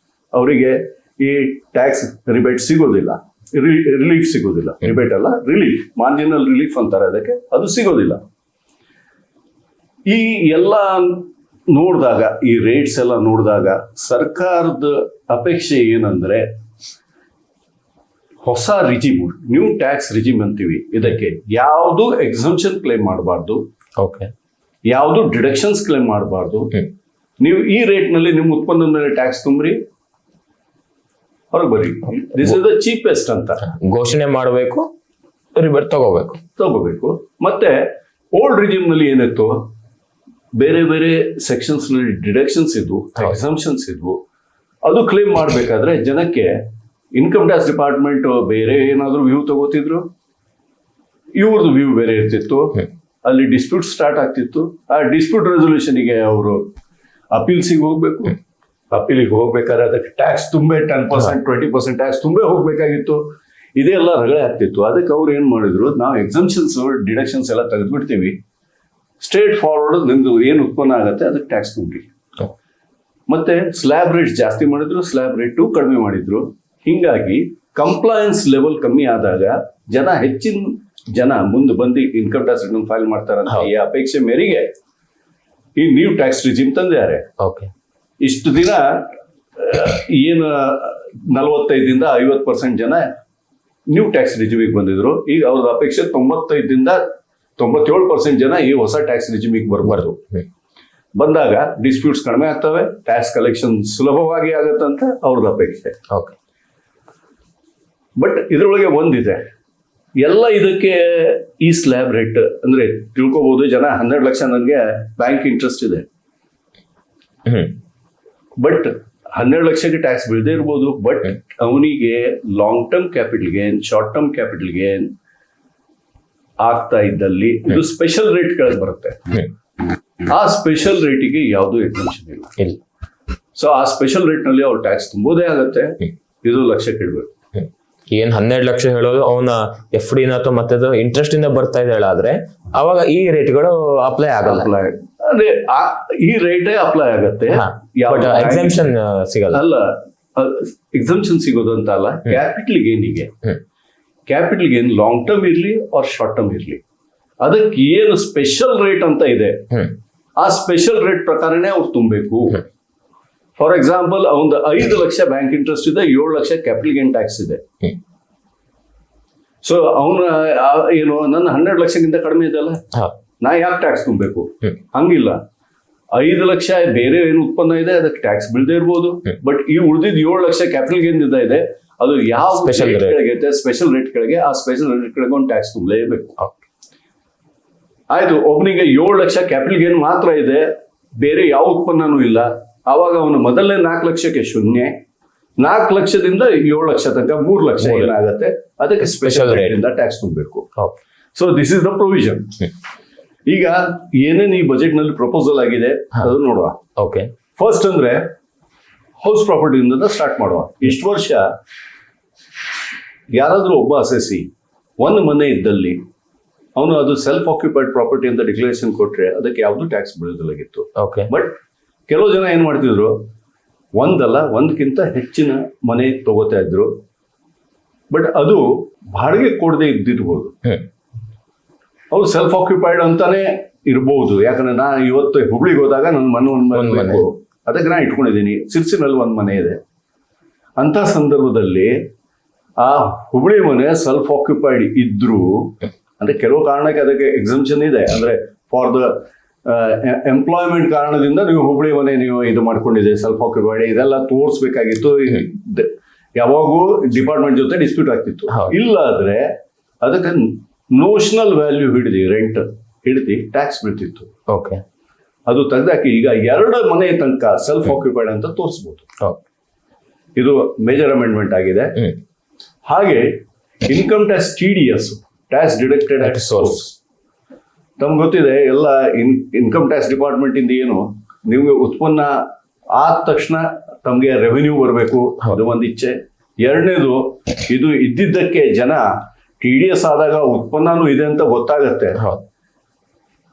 ಅವರಿಗೆ ಈ ಟ್ಯಾಕ್ಸ್ ರಿಬೇಟ್ ಸಿಗೋದಿಲ್ಲ, ರಿಲೀಫ್ ಸಿಗೋದಿಲ್ಲ. ರಿಬೇಟ್ ಅಲ್ಲ, ರಿಲೀಫ್, ಮಾರ್ಜಿನಲ್ ರಿಲೀಫ್ ಅಂತಾರೆ ಅದಕ್ಕೆ, ಅದು ಸಿಗೋದಿಲ್ಲ. ಈ ಎಲ್ಲ ನೋಡಿದಾಗ, ಈ ರೇಟ್ಸ್ ಎಲ್ಲ ನೋಡಿದಾಗ ಸರ್ಕಾರದ ಅಪೇಕ್ಷೆ ಏನಂದ್ರೆ ಹೊಸ ರಿಜಿಮ್, ನ್ಯೂ ಟ್ಯಾಕ್ಸ್ ರಿಜಿಮ್ ಅಂತೀವಿ ಇದಕ್ಕೆ. ಯಾವುದು ಎಕ್ಸಂಪ್ಷನ್ ಕ್ಲೇಮ್ ಮಾಡಬಾರ್ದು, ಓಕೆ, ಯಾವುದು ಡಿಡಕ್ಷನ್ಸ್ ಕ್ಲೇಮ್ ಮಾಡಬಾರ್ದು. ನೀವು ಈ ರೇಟ್ ನಲ್ಲಿ ನಿಮ್ಮ ಉತ್ಪನ್ನದ ಮೇಲೆ ಟ್ಯಾಕ್ಸ್ ತುಂಬ್ರಿ, ಹೊರಗೆ ಬರ್ರಿ. ದಿಸ್ ಇಸ್ ದ ಚೀಪೆಸ್ಟ್ ಅಂತ ಘೋಷಣೆ ಮಾಡಬೇಕು, ರಿಬರ್ ತಗೋಬೇಕು. ಮತ್ತೆ ಓಲ್ಡ್ ರಿಜಿಮ್ ನಲ್ಲಿ ಏನಿತ್ತು, ಬೇರೆ ಬೇರೆ ಸೆಕ್ಷನ್ಸ್ ನಲ್ಲಿ ಡಿಡಕ್ಷನ್ಸ್ ಇದ್ವು, ಎಕ್ಸಂಪ್ಷನ್ಸ್ ಇದ್ವು. ಅದು ಕ್ಲೇಮ್ ಮಾಡಬೇಕಾದ್ರೆ ಜನಕ್ಕೆ ಇನ್ಕಮ್ ಟ್ಯಾಕ್ಸ್ ಡಿಪಾರ್ಟ್ಮೆಂಟ್ ಬೇರೆ ಏನಾದ್ರು ವ್ಯೂ ತಗೋತಿದ್ರು, ಇವ್ರದ್ದು ವ್ಯೂ ಬೇರೆ ಇರ್ತಿತ್ತು. ಅಲ್ಲಿ ಡಿಸ್ಪ್ಯೂಟ್ ಸ್ಟಾರ್ಟ್ ಆಗ್ತಿತ್ತು. ಆ ಡಿಸ್ಪ್ಯೂಟ್ ರೆಸೊಲ್ಯೂಷನ್ಗೆ ಅವರು ಅಪೀಲ್ಸಿಗೆ ಹೋಗ್ಬೇಕು. ಅಪೀಲಿಗೆ ಹೋಗ್ಬೇಕಾದ್ರೆ ಅದಕ್ಕೆ ಟ್ಯಾಕ್ಸ್ ತುಂಬೆ 10%, 20% ಟ್ಯಾಕ್ಸ್ ತುಂಬೆ ಹೋಗ್ಬೇಕಾಗಿತ್ತು. ಇದೆಲ್ಲ ರಗಳೆ ಆಗ್ತಿತ್ತು. ಅದಕ್ಕೆ ಅವ್ರು ಏನ್ ಮಾಡಿದ್ರು, ನಾವು ಎಕ್ಸಂಪ್ಷನ್ಸ್ ಡಿಡಕ್ಷನ್ಸ್ ಎಲ್ಲ ತೆಗೆದ್ಬಿಡ್ತೀವಿ, ಸ್ಟ್ರೇಟ್ ಫಾರ್ವರ್ಡ್ ನಿಮ್ದು ಏನು ಉತ್ಪನ್ನ ಆಗತ್ತೆ ಅದಕ್ಕೆ ಟ್ಯಾಕ್ಸ್ ತುಂಬ್ರಿ. ಮತ್ತೆ ಸ್ಲ್ಯಾಬ್ ರೇಟ್ ಜಾಸ್ತಿ ಮಾಡಿದ್ರು, ಸ್ಲ್ಯಾಬ್ ರೇಟು ಕಡಿಮೆ ಮಾಡಿದ್ರು. ಹಿಂಗಾಗಿ ಕಂಪ್ಲಯನ್ಸ್ ಲೆವೆಲ್ ಕಮ್ಮಿ ಆದಾಗ ಹೆಚ್ಚಿನ ಜನ ಮುಂದೆ ಬಂದು ಇನ್ಕಮ್ ಟ್ಯಾಕ್ಸ್ ರಿಟರ್ನ್ ಫೈಲ್ ಮಾಡ್ತಾರಂತ ಈ ಅಪೇಕ್ಷೆ ಮೇರೆಗೆ ಈ ನ್ಯೂ ಟ್ಯಾಕ್ಸ್ ರಿಜಿಮ್ ತಂದಿದ್ದಾರೆ. ಓಕೆ, ಇಷ್ಟು ದಿನ ಏನು 45ರಿಂದ 50% ಜನ ನ್ಯೂ ಟ್ಯಾಕ್ಸ್ ರಿಜಿಮಿಗೆ ಬಂದಿದ್ರು. ಈಗ ಅವ್ರದ್ದು ಅಪೇಕ್ಷೆ 95ರಿಂದ 97% ಜನ ಈ ಹೊಸ ಟ್ಯಾಕ್ಸ್ ರಿಜಿಮಿಗೆ ಬರಬಾರ್ದು. ಬಂದಾಗ ಡಿಸ್ಪ್ಯೂಟ್ಸ್ ಕಡಿಮೆ ಆಗ್ತವೆ, ಟ್ಯಾಕ್ಸ್ ಕಲೆಕ್ಷನ್ ಸುಲಭವಾಗಿ ಆಗತ್ತಂತ ಅವ್ರದ್ದು ಅಪೇಕ್ಷೆ. ಓಕೆ, ಬಟ್ ಇದರೊಳಗೆ ಒಂದಿದೆ, ಎಲ್ಲ ಇದಕ್ಕೆ ಈ ಸ್ಲ್ಯಾಬ್ ರೇಟ್ ಅಂದ್ರೆ ತಿಳ್ಕೊಬಹುದು ಜನ. 12 ಲಕ್ಷ ನನಗೆ ಬ್ಯಾಂಕ್ ಇಂಟ್ರೆಸ್ಟ್ ಇದೆ, ಬಟ್ 12 ಲಕ್ಷಕ್ಕೆ ಟ್ಯಾಕ್ಸ್ ಬೀಳದೇ ಇರ್ಬೋದು. ಬಟ್ ಅವನಿಗೆ long term capital gain, short term capital gain ಆಗ್ತಾ ಇದ್ದಲ್ಲಿ ಇದು ಸ್ಪೆಷಲ್ ರೇಟ್ ಕೆಳಗೆ ಬರುತ್ತೆ. ಆ ಸ್ಪೆಷಲ್ ರೇಟಿಗೆ ಯಾವುದು ಎಕ್ಸೆಂಪ್ಷನ್ ಇಲ್ಲ. ಸೊ ಆ ಸ್ಪೆಷಲ್ ರೇಟ್ ನಲ್ಲಿ ಅವ್ರು ಟ್ಯಾಕ್ಸ್ ತುಂಬೋದೇ ಆಗತ್ತೆ. ಇದು ಲಕ್ಷಕ್ಕೆ ಇಡ್ಬೇಕು. ಏನ್ 12 ಲಕ್ಷ ಹೇಳೋದು ಅವನ ಎಫ್ ಡಿ ಅಥವಾ ಮತ್ತೆ ಇಂಟ್ರೆಸ್ಟ್ ಇಂದ ಬರ್ತಾ ಇದೆ ಹೇಳಾದ್ರೆ ಅವಾಗ ಈ ರೇಟ್ಗಳು ಅಪ್ಲೈ ಆಗಲ್ಲ. ಅಂದ್ರೆ ಈ ರೇಟೇ ಅಪ್ಲೈ ಆಗತ್ತೆ. ಎಕ್ಸೆಂಪ್ಷನ್ ಸಿಗಲ್ಲ. ಅಲ್ಲ, ಎಕ್ಸೆಂಪ್ಷನ್ ಸಿಗೋದು ಅಂತ ಅಲ್ಲ. ಕ್ಯಾಪಿಟಲ್ ಗೇನಿಗೆ, ಕ್ಯಾಪಿಟಲ್ ಗೇನ್ ಲಾಂಗ್ ಟರ್ಮ್ ಇರ್ಲಿ ಆರ್ ಶಾರ್ಟ್ ಟರ್ಮ್ ಇರ್ಲಿ, ಅದಕ್ಕೆ ಏನು ಸ್ಪೆಷಲ್ ರೇಟ್ ಅಂತ ಇದೆ, ಆ ಸ್ಪೆಷಲ್ ರೇಟ್ ಪ್ರಕಾರನೇ ಅವ್ರು ತುಂಬಬೇಕು. ಫಾರ್ ಎಕ್ಸಾಂಪಲ್, ಅವನ 5 ಲಕ್ಷ ಬ್ಯಾಂಕ್ ಇಂಟ್ರೆಸ್ಟ್ ಇದೆ, 7 ಲಕ್ಷ ಕ್ಯಾಪಿಟಲ್ ಗೇನ್ ಟ್ಯಾಕ್ಸ್ ಇದೆ. ಸೊ ಅವನ ಏನು ನನ್ನ 12 ಲಕ್ಷಕ್ಕಿಂತ ಕಡಿಮೆ ಇದೆಲ್ಲ, ನಾ ಯಾಕೆ ಟ್ಯಾಕ್ಸ್ ತುಂಬಬೇಕು? ಹಂಗಿಲ್ಲ. 5 ಲಕ್ಷ ಬೇರೆ ಏನು ಉತ್ಪನ್ನ ಇದೆ ಅದಕ್ಕೆ ಟ್ಯಾಕ್ಸ್ ಬೀಳದೇ ಇರ್ಬೋದು, ಬಟ್ ಈ ಉಳಿದಿದ್ದು 7 ಲಕ್ಷ ಕ್ಯಾಪಿಟಲ್ ಗೇನ್ ಇದೆ, ಅದು ಯಾವ ಸ್ಪೆಷಲ್ ರೇಟ್ ಕೆಳಗೆ ಆ ಸ್ಪೆಷಲ್ ರೇಟ್ ಕೆಳಗೆ ಒಂದು ಟ್ಯಾಕ್ಸ್ ತುಂಬಲೇಬೇಕು. ಆಯ್ತು, ಒಬ್ಬನಿಗೆ 7 ಲಕ್ಷ ಕ್ಯಾಪಿಟಲ್ ಗೇನ್ ಮಾತ್ರ ಇದೆ, ಬೇರೆ ಯಾವ ಉತ್ಪನ್ನನೂ ಇಲ್ಲ. ಆವಾಗ ಅವನು ಮೊದಲನೇ 4 ಲಕ್ಷಕ್ಕೆ ಶೂನ್ಯ, 4 ಲಕ್ಷದಿಂದ 7 ಲಕ್ಷ ತನಕ 3 ಲಕ್ಷ ಏನಾಗತ್ತೆ, ಅದಕ್ಕೆ ಸ್ಪೆಷಲ್ ರೇಟ್ ಇಂದ ಟ್ಯಾಕ್ಸ್ ತುಂಬಬೇಕು. So this is the provision. ಈಗ ಏನೇನು ಈ ಬಜೆಟ್ ನಲ್ಲಿ ಪ್ರಪೋಸಲ್ ಆಗಿದೆ ಅದು ನೋಡುವ. ಓಕೆ, ಫಸ್ಟ್ ಅಂದ್ರೆ ಹೌಸ್ ಪ್ರಾಪರ್ಟಿಯಿಂದ ಸ್ಟಾರ್ಟ್ ಮಾಡುವ. ಇಷ್ಟು ವರ್ಷ ಯಾರಾದ್ರೂ ಒಬ್ಬ ಅಸೆಸಿ ಒಂದು ಮನೆ ಇದ್ದಲ್ಲಿ ಅವನು ಅದು ಸೆಲ್ಫ್ ಆಕ್ಯುಪೈಡ್ ಪ್ರಾಪರ್ಟಿ ಅಂತ ಡಿಕ್ಲರೇಷನ್ ಕೊಟ್ರೆ ಅದಕ್ಕೆ ಯಾವ್ದು ಟ್ಯಾಕ್ಸ್ ಬೀಳೋದಿಲ್ಲಾಗಿತ್ತು. ಬಟ್ ಕೆಲವು ಜನ ಏನ್ ಮಾಡ್ತಿದ್ರು, ಒಂದಕ್ಕಿಂತ ಹೆಚ್ಚಿನ ಮನೆ ತಗೋತಾ ಇದ್ರು, ಬಟ್ ಅದು ಬಾಡಿಗೆ ಕೊಡದೆ ಇದ್ದಿರ್ಬೋದು. ಅವ್ರು ಸೆಲ್ಫ್ ಆಕ್ಯುಪೈಡ್ ಅಂತಾನೆ ಇರ್ಬೋದು. ಯಾಕಂದ್ರೆ ನಾ ಇವತ್ತು ಹುಬ್ಳಿಗೆ ಹೋದಾಗ ನನ್ನ ಮನೆ ಅದಕ್ಕೆ ನಾ ಇಟ್ಕೊಂಡಿದ್ದೀನಿ, ಸಿರ್ಸಿನಲ್ಲಿ ಒಂದು ಮನೆ ಇದೆ. ಅಂತ ಸಂದರ್ಭದಲ್ಲಿ ಆ ಹುಬ್ಳಿ ಮನೆ ಸೆಲ್ಫ್ ಆಕ್ಯುಪೈಡ್ ಇದ್ರು, ಅಂದ್ರೆ ಕೆಲವು ಕಾರಣಕ್ಕೆ ಅದಕ್ಕೆ ಎಕ್ಸಂಪ್ಷನ್ ಇದೆ. ಅಂದ್ರೆ ಫಾರ್ ದ ಎಂಪ್ಲಾಯ್ಮೆಂಟ್ ಕಾರಣದಿಂದ ನೀವು ಹುಬ್ಳಿ ಮನೆ ನೀವು ಇದು ಮಾಡ್ಕೊಂಡಿದೆ ಸೆಲ್ಫ್ ಆಕ್ಯುಪೈಡ್, ಇದೆಲ್ಲ ತೋರಿಸ್ಬೇಕಾಗಿತ್ತು. ಯಾವಾಗೂ ಡಿಪಾರ್ಟ್ಮೆಂಟ್ ಜೊತೆ ಡಿಸ್ಪ್ಯೂಟ್ ಆಗ್ತಿತ್ತು. ಇಲ್ಲ ಆದ್ರೆ ಅದಕ್ಕೆ ನೋಷನಲ್ ವ್ಯಾಲ್ಯೂ ರೆಂಟ್ ಹಿಡಿದು ಟ್ಯಾಕ್ಸ್ ಬೀಳ್ತಿತ್ತು. ಓಕೆ, ಅದು ತೆಗೆದಾಕಿ ಈಗ 2 ಮನೆ ತನಕ ಸೆಲ್ಫ್ ಆಕ್ಯುಪೈಡ್ ಅಂತ ತೋರಿಸ್ಬೋದು. ಇದು ಮೇಜರ್ ಅಮೆಂಡ್ಮೆಂಟ್ ಆಗಿದೆ. ಹಾಗೆ income tax TDS, tax deducted at source, ತಮ್ಗೆ ಗೊತ್ತಿದೆ ಎಲ್ಲ. ಇನ್ಕಮ್ ಟ್ಯಾಕ್ಸ್ ಡಿಪಾರ್ಟ್ಮೆಂಟ್ ಇಂದ ಏನು ನಿಮ್ಗೆ ಉತ್ಪನ್ನ ಆದ ತಕ್ಷಣ ತಮ್ಗೆ ರೆವೆನ್ಯೂ ಬರಬೇಕು, ಅದು ಒಂದು ಇಚ್ಛೆ. ಎರಡನೇದು, ಇದು ಇದ್ದಿದ್ದಕ್ಕೆ ಜನ TDS ಆದಾಗ ಉತ್ಪನ್ನನೂ ಇದೆ ಅಂತ ಗೊತ್ತಾಗತ್ತೆ.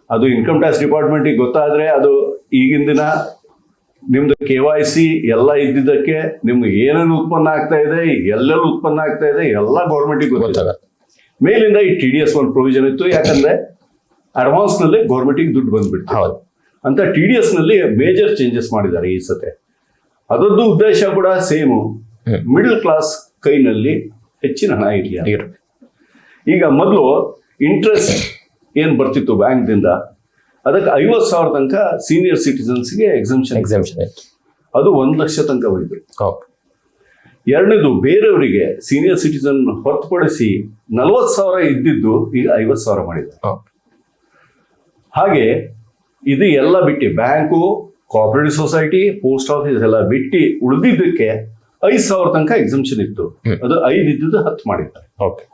ಅದು ಇನ್ಕಮ್ ಟ್ಯಾಕ್ಸ್ ಡಿಪಾರ್ಟ್ಮೆಂಟಿಗೆ ಗೊತ್ತಾದ್ರೆ ಅದು ಈಗಿನ ದಿನ ನಿಮ್ದು KYC ಎಲ್ಲ ಇದ್ದಿದ್ದಕ್ಕೆ ನಿಮ್ಗೆ ಏನೇನು ಉತ್ಪನ್ನ ಆಗ್ತಾ ಇದೆ, ಎಲ್ಲೆಲ್ಲಿ ಉತ್ಪನ್ನ ಆಗ್ತಾ ಇದೆ ಎಲ್ಲ ಗೌರ್ಮೆಂಟಿಗೆ ಗೊತ್ತಾಗತ್ತೆ. ಮೇಲಿಂದ ಈ TDS ಒಂದು ಪ್ರೊವಿಷನ್ ಇತ್ತು, ಯಾಕಂದ್ರೆ ಅಡ್ವಾನ್ಸ್ ನಲ್ಲಿ ಗೌರ್ಮೆಂಟಿಗೆ ದುಡ್ಡು ಬಂದ್ಬಿಡ್ತು ಅಂತ. TDS ನಲ್ಲಿ ಮೇಜರ್ ಚೇಂಜಸ್ ಮಾಡಿದ್ದಾರೆ ಈ ಸತೆ. ಅದರದ್ದು ಉದ್ದೇಶ ಕೂಡ ಸೇಮು, ಮಿಡಲ್ ಕ್ಲಾಸ್ ಕೈನಲ್ಲಿ ಹೆಚ್ಚಿನ ಹಣ ಇರಲಿ. ಇರ್ಬೇಕು. ಈಗ ಮೊದಲು ಇಂಟ್ರೆಸ್ಟ್ ಏನ್ ಬರ್ತಿತ್ತು ಬ್ಯಾಂಕ್ದಿಂದ, ಅದಕ್ಕೆ 50,000 ತನಕ ಸೀನಿಯರ್ ಸಿಟಿಸನ್ಸ್ಗೆ ಎಕ್ಸಂಪ್ಷನ್ ಇತ್ತು. ಅದು 1,00,000 ತನಕ ಹೋಯ್ತು. ಓಕೆ. ಎರಡನೇದು, ಬೇರೆಯವರಿಗೆ ಸೀನಿಯರ್ ಸಿಟಿಸನ್ ಹೊರತುಪಡಿಸಿ 40,000 ಇದ್ದಿದ್ದು ಈಗ 50,000 ಮಾಡಿದ್ದಾರೆ. ಓಕೆ. ಹಾಗೆ ಇದು ಎಲ್ಲ ಬಿಟ್ಟು bank, cooperative society, post office ಎಲ್ಲ ಬಿಟ್ಟು ಉಳಿದಿದ್ದಕ್ಕೆ 5,000 ತನಕ ಎಕ್ಸಂಪ್ಷನ್ ಇತ್ತು. ಅದು 5 ಇದ್ದಿದ್ದು 10 ಮಾಡಿದ್ದಾರೆ. ಓಕೆ.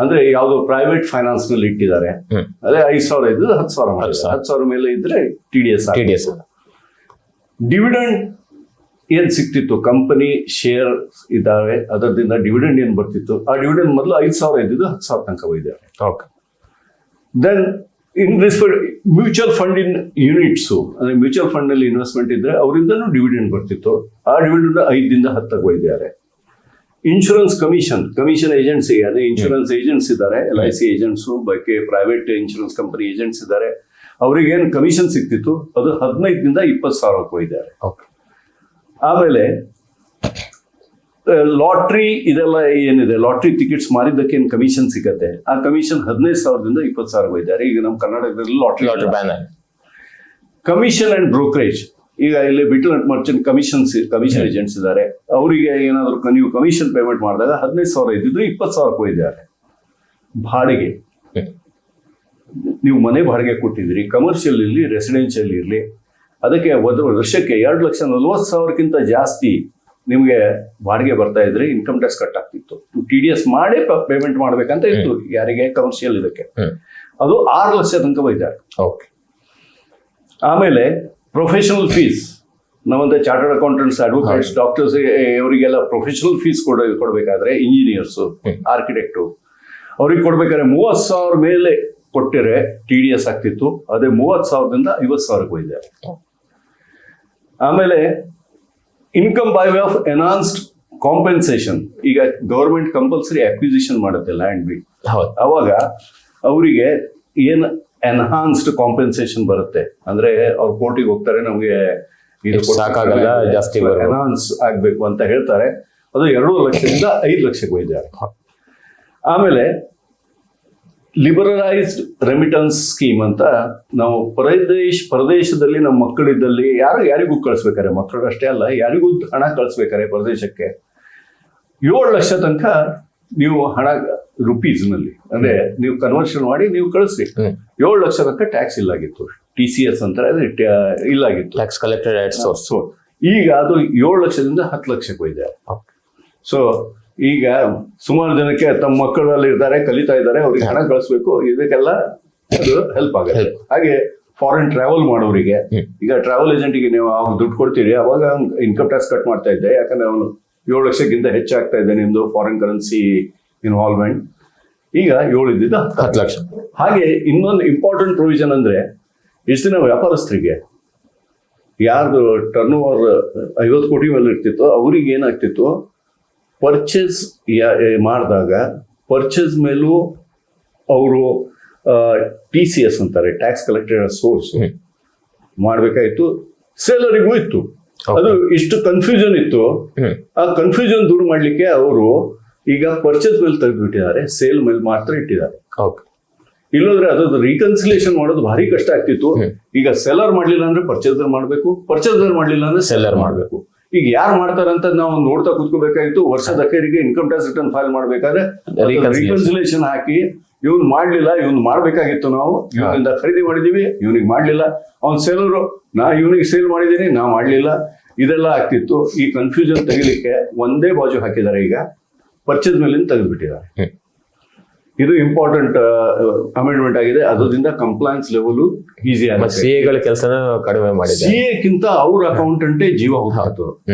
ಅಂದ್ರೆ ಯಾವ್ದೋ ಪ್ರೈವೇಟ್ ಫೈನಾನ್ಸ್ ನಲ್ಲಿ ಇಟ್ಟಿದ್ದಾರೆ, ಅದೇ 5,000 ಇದ್ದು 10,000 ಮಾಡಿದ್ದಾರೆ. 10,000 ಮೇಲೆ ಇದ್ರೆ TDS. ಡಿವಿಡೆಂಡ್ ಏನ್ ಸಿಕ್ತಿತ್ತು, ಕಂಪನಿ ಶೇರ್ ಇದಾವೆ, ಅದರಿಂದ ಡಿವಿಡೆಂಡ್ ಏನ್ ಬರ್ತಿತ್ತು, ಆ ಡಿವಿಡೆಂಡ್ ಮೊದಲು 5,000 ಇದ್ದಿದ್ದು 10,000 ತನಕ ಹೋಗಿದ್ದಾರೆ. Okay. Then in respect mutual fund in units, ಅಂದ್ರೆ ಮ್ಯೂಚುವಲ್ ಫಂಡ್ ನಲ್ಲಿ ಇನ್ವೆಸ್ಟ್ಮೆಂಟ್ ಇದ್ರೆ ಅವರಿಂದನೂ ಡಿವಿಡೆಂಡ್ ಬರ್ತಿತ್ತು, ಆ ಡಿವಿಡೆಂಡ್ 5ದಿಂದ 10ಕ್ಕೆ ಹೋಗಿದ್ದಾರೆ. ಇನ್ಶೂರೆನ್ಸ್ ಕಮಿಷನ್ ಏಜೆನ್ಸಿ, ಅದೇ ಇನ್ಶೂರೆನ್ಸ್ ಏಜೆಂಟ್ಸ್ ಇದ್ದಾರೆ, LIC ಏಜೆಂಟ್ಸು, ಬಾಕಿ ಪ್ರೈವೇಟ್ ಇನ್ಶೂರೆನ್ಸ್ ಕಂಪನಿ ಏಜೆಂಟ್ಸ್ ಇದ್ದಾರೆ, ಅವ್ರಿಗೇನು ಕಮಿಷನ್ ಸಿಕ್ತಿತ್ತು ಅದು 15ದಿಂದ 20,000 ಹೋಗಿದ್ದಾರೆ. ಓಕೆ. ಆಮೇಲೆ ಲಾಟ್ರಿ ಇದೆಲ್ಲ ಏನಿದೆ, ಲಾಟ್ರಿ ಟಿಕೆಟ್ಸ್ ಮಾರಿದ್ದಕ್ಕೆ ಏನು ಕಮಿಷನ್ ಸಿಗತ್ತೆ, ಆ ಕಮಿಷನ್ 15,000ದಿಂದ 20,000 ಹೋಗಿದ್ದಾರೆ. ಈಗ ನಮ್ಮ ಕರ್ನಾಟಕದಲ್ಲಿ lottery ban. Commission and brokerage, ಈಗ ಇಲ್ಲಿ ಬಿಟಲ್ ಅಂಡ್ ಮರ್ಚೆಂಟ್ ಕಮಿಷನ್ ಏಜೆಂಟ್ಸ್ ಇದ್ದಾರೆ, ಅವರಿಗೆ ಏನಾದ್ರು ನೀವು ಕಮಿಷನ್ ಪೇಮೆಂಟ್ ಮಾಡಿದಾಗ 15,000 ಇದ್ದಿದ್ದು 20,000 ಹೋಗಿದ್ದಾರೆ. ಬಾಡಿಗೆ, ನೀವು ಮನೆ ಬಾಡಿಗೆ ಕೊಟ್ಟಿದ್ದೀರಿ, ಕಮರ್ಷಿಯಲ್ ಇರಲಿ ರೆಸಿಡೆನ್ಷಿಯಲ್ ಇರಲಿ, ಅದಕ್ಕೆ ವರ್ಷಕ್ಕೆ 2,40,000ಕ್ಕಿಂತ ಜಾಸ್ತಿ ನಿಮಗೆ ಬಾಡಿಗೆ ಬರ್ತಾ ಇದ್ರೆ ಇನ್ಕಮ್ ಟ್ಯಾಕ್ಸ್ ಕಟ್ ಆಗ್ತಿತ್ತು. TDS ಮಾಡೇ ಪೇಮೆಂಟ್ ಮಾಡ್ಬೇಕಂತ ಇತ್ತು ಯಾರಿಗೆ ಕಮರ್ಷಿಯಲ್ ಇದಕ್ಕೆ, ಅದು 6,00,000 ತನಕ ಹೋಗಿದ್ದಾರೆ. ಓಕೆ. ಆಮೇಲೆ ಪ್ರೊಫೆಷನಲ್ ಫೀಸ್, ನಮ್ಮಂತ ಚಾರ್ಟರ್ಡ್ ಅಕೌಂಟೆಂಟ್ಸ್, ಅಡ್ವೊಕೇಟ್ಸ್, ಡಾಕ್ಟರ್ಸ್ ಇವರಿಗೆಲ್ಲ ಪ್ರೊಫೆಷನಲ್ ಫೀಸ್ ಕೊಡಬೇಕಾದ್ರೆ, ಇಂಜಿನಿಯರ್ಸು, ಆರ್ಕಿಟೆಕ್ಟು, ಅವ್ರಿಗೆ ಕೊಡ್ಬೇಕಾದ್ರೆ 30,000 ಮೇಲೆ ಕೊಟ್ಟಿರೆ TDS ಆಗ್ತಿತ್ತು, ಅದೇ 30,000ದಿಂದ 50,000 ಹೋಗಿದ್ದಾರೆ. ಆಮೇಲೆ income by way of enhanced compensation, ಈಗ ಗವರ್ಮೆಂಟ್ ಕಂಪಲ್ಸರಿ ಅಕ್ವಿಸಿಷನ್ ಮಾಡುತ್ತೆ ಲ್ಯಾಂಡ್ ಬಿಲ್, ಅವಾಗ ಅವರಿಗೆ ಏನ್ ಎನ್ಹಾನ್ಸ್ಡ್ ಕಾಂಪೆನ್ಸೇಷನ್ ಬರುತ್ತೆ ಅಂದ್ರೆ, ಅವ್ರು ಕೋರ್ಟಿಗೆ ಹೋಗ್ತಾರೆ, ನಮಗೆ ಇದು ಸಾಕಾಗಲ್ಲ, ಜಾಸ್ತಿ ಎನ್ಹಾನ್ಸ್ ಆಗ್ಬೇಕು ಅಂತ ಹೇಳ್ತಾರೆ, ಅದು 2,00,000ದಿಂದ 5,00,000 ಹೋಗಿದ್ದಾರೆ. ಆಮೇಲೆ ಲಿಬರಲೈಸ್ಡ್ ರೆಮಿಟನ್ಸ್ ಸ್ಕೀಮ್ ಅಂತ, ನಾವು ಪ್ರದೇಶದಲ್ಲಿ ನಮ್ಮ ಮಕ್ಕಳಿದ್ದಲ್ಲಿ ಯಾರಿಗೂ ಕಳಿಸ್ಬೇಕಾರೆ, ಮಕ್ಕಳು ಅಷ್ಟೇ ಅಲ್ಲ ಯಾರಿಗೂ ಹಣ ಕಳಿಸ್ಬೇಕಾರೆ ಪ್ರದೇಶಕ್ಕೆ 7,00,000 ತನಕ ನೀವು ಹಣ ರುಪೀಸ್ ನಲ್ಲಿ, ಅಂದ್ರೆ ನೀವು ಕನ್ವರ್ಷನ್ ಮಾಡಿ ನೀವು ಕಳಿಸ್ರಿ. 7,00,000 ತನಕ ಟ್ಯಾಕ್ಸ್ ಇಲ್ಲಾಗಿತ್ತು, TCS ಅಂತ ಇಲ್ಲಾಗಿತ್ತು, ಟ್ಯಾಕ್ಸ್ ಕಲೆಕ್ಟೆಡ್ ಅಟ್ ಸೋರ್ಸ್. ಈಗ ಅದು 7,00,000ದಿಂದ 10,00,000 ಹೋಗಿದೆ. ಸೊ ಈಗ ಸುಮಾರು ಜನಕ್ಕೆ ತಮ್ಮ ಮಕ್ಕಳಲ್ಲಿ ಇರ್ತಾರೆ, ಕಲಿತಾ ಇದ್ದಾರೆ, ಅವ್ರಿಗೆ ಹಣ ಕಳಿಸ್ಬೇಕು, ಇದಕ್ಕೆಲ್ಲ ಅದು ಹೆಲ್ಪ್ ಆಗುತ್ತೆ. ಹಾಗೆ ಫಾರಿನ್ ಟ್ರಾವೆಲ್ ಮಾಡೋರಿಗೆ, ಈಗ ಟ್ರಾವೆಲ್ ಏಜೆಂಟಿಗೆ ನೀವು ಅವ್ನು ದುಡ್ಡು ಕೊಡ್ತೀರಿ, ಅವಾಗ ಇನ್ಕಮ್ ಟ್ಯಾಕ್ಸ್ ಕಟ್ ಮಾಡ್ತಾ ಇದ್ದೆ, ಯಾಕಂದ್ರೆ ಅವನು 7,00,000ಕ್ಕಿಂತ ಹೆಚ್ಚಾಗ್ತಾ ಇದೆ ನಿಮ್ದು ಫಾರಿನ್ ಕರೆನ್ಸಿ ಇನ್ವಾಲ್ವ್ಮೆಂಟ್. ಈಗ 7 ಇದ್ದಿದ್ದ 10,00,000. ಹಾಗೆ ಇನ್ನೊಂದು ಇಂಪಾರ್ಟೆಂಟ್ ಪ್ರೊವಿಷನ್ ಅಂದ್ರೆ, ಇಷ್ಟು ದಿನ ವ್ಯಾಪಾರಸ್ಥರಿಗೆ ಯಾರ್ದು ಟರ್ನ್ ಓವರ್ 50 ಕೋಟಿ ಮೇಲೆ ಇರ್ತಿತ್ತು, ಅವ್ರಿಗೆ ಏನಾಗ್ತಿತ್ತು, ಪರ್ಚೇಸ್ ಮಾಡಿದಾಗ ಪರ್ಚೇಸ್ ಮೇಲೂ ಅವರು TCS ಅಂತಾರೆ, ಟ್ಯಾಕ್ಸ್ ಕಲೆಕ್ಟೆಡ್ ಸೋರ್ಸ್ ಮಾಡ್ಬೇಕಾಯ್ತು, ಸೇಲರಿಗೂ ಇತ್ತು. ಅದು ಇಷ್ಟು ಕನ್ಫ್ಯೂಷನ್ ಇತ್ತು, ಆ ಕನ್ಫ್ಯೂಷನ್ ದೂರ ಮಾಡ್ಲಿಕ್ಕೆ ಅವರು ಈಗ ಪರ್ಚೇಸ್ ಮೇಲೆ ತೆಗೆದುಬಿಟ್ಟಿದ್ದಾರೆ, ಸೇಲ್ ಮೇಲೆ ಮಾತ್ರ ಇಟ್ಟಿದ್ದಾರೆ. ಇಲ್ಲಂದ್ರೆ ಅದ್ರದ್ದು ರೀಕನ್ಸಿಲೇಷನ್ ಮಾಡೋದು ಭಾರಿ ಕಷ್ಟ ಆಗ್ತಿತ್ತು. ಈಗ ಸೆಲ್ಲರ್ ಮಾಡ್ಲಿಲ್ಲ ಅಂದ್ರೆ ಪರ್ಚೇಸರ್ ಮಾಡ್ಬೇಕು, ಪರ್ಚೇಸರ್ ಮಾಡ್ಲಿಲ್ಲ ಅಂದ್ರೆ ಸೆಲ್ಲರ್ ಮಾಡ್ಬೇಕು. ಈಗ ಯಾರು ಮಾಡ್ತಾರಂತ ನಾವು ನೋಡ್ತಾ ಕೂತ್ಕೋಬೇಕಾಗಿತ್ತು. ವರ್ಷದ ಅಖೇರಿಗೆ ಇನ್ಕಮ್ ಟ್ಯಾಕ್ಸ್ ರಿಟರ್ನ್ ಫೈಲ್ ಮಾಡ್ಬೇಕಾದ್ರೆ ರೀಕನ್ಸಿಲೇಷನ್ ಹಾಕಿ, ಇವ್ನು ಮಾಡ್ಲಿಲ್ಲ, ಇವ್ನು ಮಾಡ್ಬೇಕಾಗಿತ್ತು, ನಾವು ಇವನಿಂದ ಖರೀದಿ ಮಾಡಿದೀವಿ, ಇವನಿಗೆ ಮಾಡ್ಲಿಲ್ಲ, ಅವ್ನ್ ಸೇಲರು, ಇವನಿಗೆ ಸೇಲ್ ಮಾಡಿದೀನಿ, ನಾ ಮಾಡ್ಲಿಲ್ಲ, ಇದೆಲ್ಲ ಆಗ್ತಿತ್ತು. ಈ ಕನ್ಫ್ಯೂಷನ್ ತೆಗಿಲಿಕ್ಕೆ ಒಂದೇ ಬಾಜು ಹಾಕಿದ್ದಾರೆ, ಈಗ ಪರ್ಚೇಸ್ ಮೇಲಿಂದ ತೆಗೆದುಬಿಟ್ಟಿದ್ದಾರೆ. ಇದು ಇಂಪಾರ್ಟೆಂಟ್ ಅಮೆಂಡ್ಮೆಂಟ್ ಆಗಿದೆ. ಅದರಿಂದ ಕಂಪ್ಲೈನ್ಸ್ ಲೆವೆಲ್ ಈಸಿ ಆಗುತ್ತೆ. ಸಿಎಗಳ ಕೆಲಸನ ಕಡಿಮೆ ಮಾಡಿದೆ. ಸಿಎಕ್ಕಿಂತ ಅವ್ರ ಅಕೌಂಟೆಂಟೇ ಜೀವ ಹೋಗ್ತಿತ್ತು,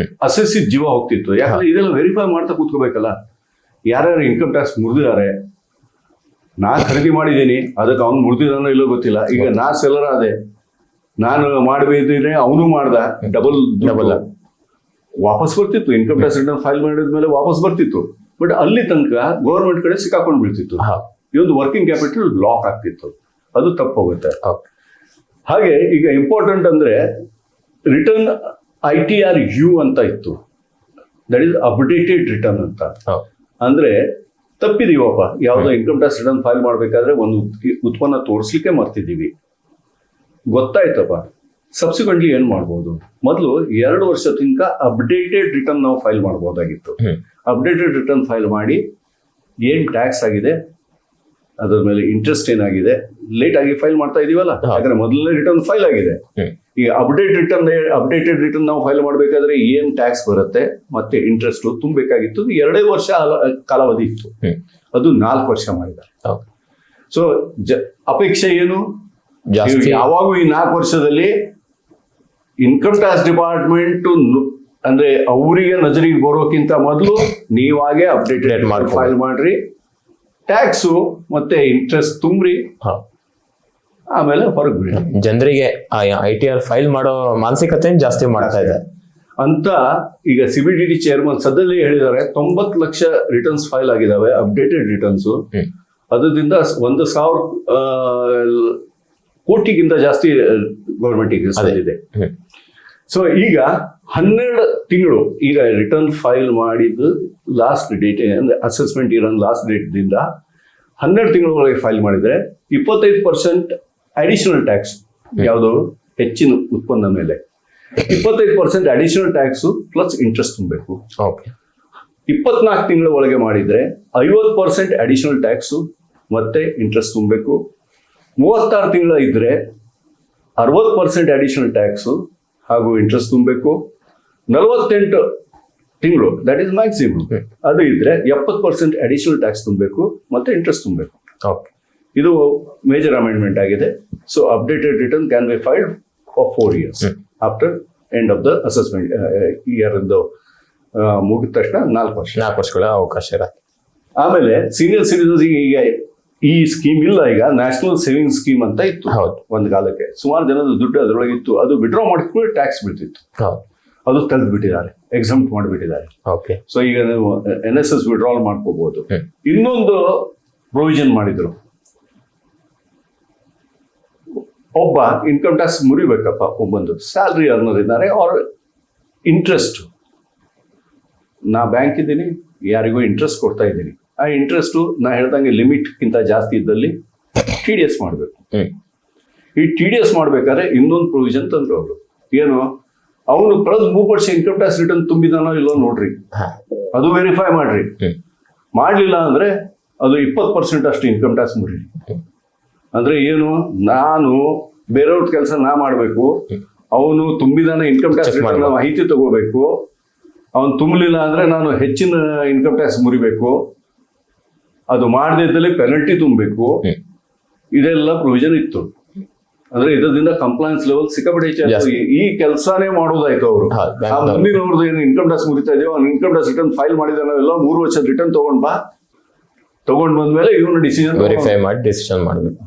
ಅಸೆಸಿವ್ ಜೀವ ಹೋಗ್ತಿತ್ತು. ಯಾಕಂದ್ರೆ ಇದೆಲ್ಲ ವೆರಿಫೈ ಮಾಡ್ತಾ ಕೂತ್ಕೋಬೇಕಲ್ಲ, ಯಾರ್ಯಾರು ಇನ್ಕಮ್ ಟ್ಯಾಕ್ಸ್ ಮುರಿದಿದ್ದಾರೆ, ನಾ ಖರೀದಿ ಮಾಡಿದ್ದೀನಿ, ಅದಕ್ಕೆ ಅವ್ನು ಮುರಿದಿದ್ದಾನೋ ಇಲ್ಲೋ ಗೊತ್ತಿಲ್ಲ. ಈಗ ನಾ ಸೆಲ್ಲರ್ ಆದೆ, ನಾನು ಮಾಡಬೇಕಿದ್ರೆ ಅವನು ಮಾಡ್ದ, ಡಬಲ್ ವಾಪಸ್ ಬರ್ತಿತ್ತು. ಇನ್ಕಮ್ ಟ್ಯಾಕ್ಸ್ ರಿಟರ್ನ್ ಫೈಲ್ ಮಾಡಿದ್ಮೇಲೆ ವಾಪಸ್ ಬರ್ತಿತ್ತು. ಬಟ್ ಅಲ್ಲಿ ತನಕ ಗವರ್ಮೆಂಟ್ ಕಡೆ ಸಿಕ್ಕಾಕೊಂಡು ಬೀಳ್ತಿತ್ತು. ಈ ಒಂದು ವರ್ಕಿಂಗ್ ಕ್ಯಾಪಿಟಲ್ ಲಾಕ್ ಆಗ್ತಿತ್ತು, ಅದು ತಪ್ಪೋಗುತ್ತೆ. ಹಾಗೆ ಈಗ ಇಂಪಾರ್ಟೆಂಟ್ ಅಂದ್ರೆ ರಿಟರ್ನ್ ITR-U ಅಂತ ಇತ್ತು, ದಟ್ ಈಸ್ ಅಪ್ಡೇಟೆಡ್ ರಿಟರ್ನ್ ಅಂತ. ಅಂದ್ರೆ ತಪ್ಪಿದೀವಪ್ಪ, ಯಾವುದೋ ಇನ್ಕಮ್ ಟ್ಯಾಕ್ಸ್ ರಿಟರ್ನ್ ಫೈಲ್ ಮಾಡ್ಬೇಕಾದ್ರೆ ಒಂದು ಉತ್ಪನ್ನ ತೋರಿಸ್ಲಿಕ್ಕೆ ಮರ್ತಿದ್ದೀವಿ, ಗೊತ್ತಾಯ್ತಪ್ಪ. ಸಬ್ಸಿಕ್ವೆಂಟ್ಲಿ ಏನ್ ಮಾಡ್ಬೋದು, ಮೊದಲು 2 ವರ್ಷ ತನಕ ಅಪ್ಡೇಟೆಡ್ ರಿಟರ್ನ್ ನಾವು ಫೈಲ್ ಮಾಡ್ಬೋದಾಗಿತ್ತು. ಅಪ್ಡೇಟೆಡ್ ರಿಟರ್ನ್ ಫೈಲ್ ಮಾಡಿ ಏನ್ ಟ್ಯಾಕ್ಸ್ ಆಗಿದೆ, ಅದ್ರ ಮೇಲೆ ಇಂಟ್ರೆಸ್ಟ್ ಏನಾಗಿದೆ, ಲೇಟ್ ಆಗಿ ಫೈಲ್ ಮಾಡ್ತಾ ಇದೀವಲ್ಲ, ಯಾಕಂದ್ರೆ ಮೊದಲನೇ ರಿಟರ್ನ್ ಫೈಲ್ ಆಗಿದೆ. ಈಗ ಅಪ್ಡೇಟೆಡ್ ರಿಟರ್ನ್ ನಾವು ಫೈಲ್ ಮಾಡ್ಬೇಕಾದ್ರೆ ಏನ್ ಟ್ಯಾಕ್ಸ್ ಬರುತ್ತೆ ಮತ್ತೆ ಇಂಟ್ರೆಸ್ಟ್ ತುಂಬಬೇಕಾಗಿತ್ತು. 2 ವರ್ಷ ಕಾಲಾವಧಿ ಇತ್ತು, ಅದು 4 ವರ್ಷ ಮಾಡಿದ್ದಾರೆ. ಸೊ ಅಪೇಕ್ಷೆ ಏನು, ಯಾವಾಗೂ ಈ 4 ವರ್ಷದಲ್ಲಿ ಇನ್ಕಮ್ ಟ್ಯಾಕ್ಸ್ ಡಿಪಾರ್ಟ್ಮೆಂಟ್ ಅಂದ್ರೆ ಅವರಿಗೆ ನಜರಿಗೆ ಬರೋಕ್ಕಿಂತ ಮೊದಲು ನೀವಾಗೆ ಅಪ್ಡೇಟೆಡ್ ಫೈಲ್ ಮಾಡ್ರಿ, ಟ್ಯಾಕ್ಸು ಮತ್ತೆ ಇಂಟ್ರೆಸ್ಟ್ ತುಂಬ್ರಿ, ಆಮೇಲೆ ಹೊರಗೆ ಬಿಡಿ. ಜನರಿಗೆ ITR ಫೈಲ್ ಮಾಡೋ ಮಾನಸಿಕತೆ ಜಾಸ್ತಿ ಮಾಡ್ತಾ ಇದೆ ಅಂತ ಈಗ CBDT ಚೇರ್ಮನ್ ಸದ್ಯದಲ್ಲಿ ಹೇಳಿದ್ದಾರೆ. 90 ಲಕ್ಷ ರಿಟರ್ನ್ಸ್ ಫೈಲ್ ಆಗಿದಾವೆ, ಅಪ್ಡೇಟೆಡ್ ರಿಟರ್ನ್ಸ್. ಅದರಿಂದ 1,000 ಕೋಟಿಗಿಂತ ಜಾಸ್ತಿ ಗೌರ್ಮೆಂಟಿಗೆ ಇದೆ. ಸೊ ಈಗ 12 ತಿಂಗಳು ಈಗ ರಿಟರ್ನ್ ಫೈಲ್ ಮಾಡಿದ್ದು ಲಾಸ್ಟ್ ಡೇಟ್ ಅಂದ್ರೆ ಅಸೆಸ್ಮೆಂಟ್ ಇರೋ ಲಾಸ್ಟ್ ಡೇಟ್ ದಿಂದ 12 ತಿಂಗಳೊಳಗೆ ಫೈಲ್ ಮಾಡಿದ್ರೆ 25% ಅಡಿಷನಲ್ ಟ್ಯಾಕ್ಸ್, ಯಾವುದು ಹೆಚ್ಚಿನ ಉತ್ಪನ್ನ ಮೇಲೆ 25% ಅಡಿಷನಲ್ ಟ್ಯಾಕ್ಸ್ ಪ್ಲಸ್ ಇಂಟ್ರೆಸ್ಟ್ ತುಂಬಬೇಕು. 24 ತಿಂಗಳ ಒಳಗೆ ಮಾಡಿದ್ರೆ 50% ಅಡಿಷನಲ್ ಟ್ಯಾಕ್ಸ್ ಮತ್ತೆ ಇಂಟ್ರೆಸ್ಟ್ ತುಂಬಬೇಕು. 36 ತಿಂಗಳ ಇದ್ರೆ 60% ಅಡಿಷನಲ್ ಟ್ಯಾಕ್ಸ್ ಹಾಗೂ ಇಂಟ್ರೆಸ್ಟ್ ತುಂಬಬೇಕು. 48 ತಿಂಗಳು ದಟ್ ಈಸ್ ಮ್ಯಾಕ್ಸಿಮಮ್, ಅದು ಇದ್ರೆ 70% ಅಡಿಷನಲ್ ಟ್ಯಾಕ್ಸ್ ತುಂಬಬೇಕು ಮತ್ತೆ ಇಂಟ್ರೆಸ್ಟ್ ತುಂಬಬೇಕು. ಇದು ಮೇಜರ್ ಅಮೆಂಡ್ಮೆಂಟ್ ಆಗಿದೆ. So updated return can be filed for 4 years after end of the assessment year ಮುಗಿದ ತಕ್ಷಣ 4 ವರ್ಷಗಳ ಅವಕಾಶ ಇರುತ್ತೆ. ಆಮೇಲೆ ಸೀನಿಯರ್ ಸಿಟಿಸನ್ಸ್ ಈಗ ಈ ಸ್ಕೀಮ್ ಇಲ್ಲ, ಈಗ ನ್ಯಾಷನಲ್ ಸೇವಿಂಗ್ ಸ್ಕೀಮ್ ಅಂತ ಇತ್ತು. ಒಂದು ಕಾಲಕ್ಕೆ ಸುಮಾರು ಜನದ ದುಡ್ಡು ಅದರೊಳಗೆ ಇತ್ತು, ಅದು ವಿಡ್ರಾ ಮಾಡಿದ್ಮೇಲೆ ಟ್ಯಾಕ್ಸ್ ಬೀಳ್ತಿತ್ತು. ಅದು ತೆಗೆದು ಬಿಟ್ಟಿದ್ದಾರೆ, ಎಕ್ಸಮ್ಟ್ ಮಾಡಿಬಿಟ್ಟಿದ್ದಾರೆ. ಸೊ ಈಗ ನೀವು NSS ವಿಡ್ರಾಲ್ ಮಾಡ್ಕೋಬಹುದು. ಇನ್ನೊಂದು ಪ್ರೊವಿಷನ್ ಮಾಡಿದ್ರು, ಒಬ್ಬ ಇನ್ಕಮ್ ಟ್ಯಾಕ್ಸ್ ಮುರಿಬೇಕಪ್ಪ, ಒಬ್ಬಂದು ಸ್ಯಾಲ್ರಿ ಅರ್ನರ್ ಇದ್ದಾರೆ, ಅವ್ರ ಇಂಟ್ರೆಸ್ಟ್ ನಾ ಬ್ಯಾಂಕ್ ಇದ್ದೀನಿ, ಯಾರಿಗೂ ಇಂಟ್ರೆಸ್ಟ್ ಕೊಡ್ತಾ ಇದ್ದೀನಿ, ಆ ಇಂಟ್ರೆಸ್ಟ್ ನಾ ಹೇಳ್ದಂಗೆ ಲಿಮಿಟ್ ಗಿಂತ ಜಾಸ್ತಿ ಇದ್ದಲ್ಲಿ TDS ಮಾಡಬೇಕು. ಈ TDS ಮಾಡ್ಬೇಕಾದ್ರೆ ಇನ್ನೊಂದು ಪ್ರೊವಿಷನ್ ತಂದ್ರು ಅವರು, ಏನು ಅವನು ಕಳೆದ 3 ವರ್ಷ ಇನ್ಕಮ್ ಟ್ಯಾಕ್ಸ್ ರಿಟರ್ನ್ ತುಂಬಿದಾನೋ ಇಲ್ಲೋ ನೋಡ್ರಿ, ಅದು ವೆರಿಫೈ ಮಾಡ್ರಿ. ಮಾಡ್ಲಿಲ್ಲ ಅಂದ್ರೆ ಅದು 20% ಅಷ್ಟು ಇನ್ಕಮ್ ಟ್ಯಾಕ್ಸ್ ಮುರಿ. ಅಂದ್ರೆ ಏನು, ನಾನು ಬೇರೆಯವ್ರ ಕೆಲಸ ನಾ ಮಾಡ್ಬೇಕು, ಅವನು ತುಂಬಿದಾನ ಇನ್ಕಮ್ ಟ್ಯಾಕ್ಸ್ ರಿಟರ್ನ್ ಮಾಹಿತಿ ತಗೋಬೇಕು, ಅವನು ತುಂಬಲಿಲ್ಲ ಅಂದ್ರೆ ನಾನು ಹೆಚ್ಚಿನ ಇನ್ಕಮ್ ಟ್ಯಾಕ್ಸ್ ಮುರಿಬೇಕು, ಅದು ಮಾಡದೇ ಇದ್ದಲ್ಲಿ ಪೆನಲ್ಟಿ ತುಂಬಬೇಕು. ಇದೆಲ್ಲ ಪ್ರೊವಿಷನ್ ಇತ್ತು. ಅಂದ್ರೆ ಇದರಿಂದ ಕಂಪ್ಲೈನ್ಸ್ ಲೆವೆಲ್ ಸಿಕ್ಕಾಪಟ್ಟೆ ಹೆಚ್ಚಾಯ್ತು. ಈ ಕೆಲಸನೇ ಮಾಡೋದಾಯ್ತು ಅವರು. ಆ ಮುಂದಿನವ್ರದ್ದು ಏನು ಇನ್ಕಮ್ ಟ್ಯಾಕ್ಸ್ ಮುರಿತಾ ಇದೆಯೋ, ಅವ್ನು ಇನ್ಕಮ್ ಟ್ಯಾಕ್ಸ್ ರಿಟರ್ನ್ ಫೈಲ್ ಮಾಡಿದಾನೆಲ್ಲ 3 ವರ್ಷದ ರಿಟರ್ನ್ ತಗೊಂಡ್ ಬಂದ್ಮೇಲೆ ಇವನು ಡಿಸಿಷನ್ ವೆರಿಫೈ ಮಾಡಿ ಡಿಸಿಷನ್ ಮಾಡಬೇಕು.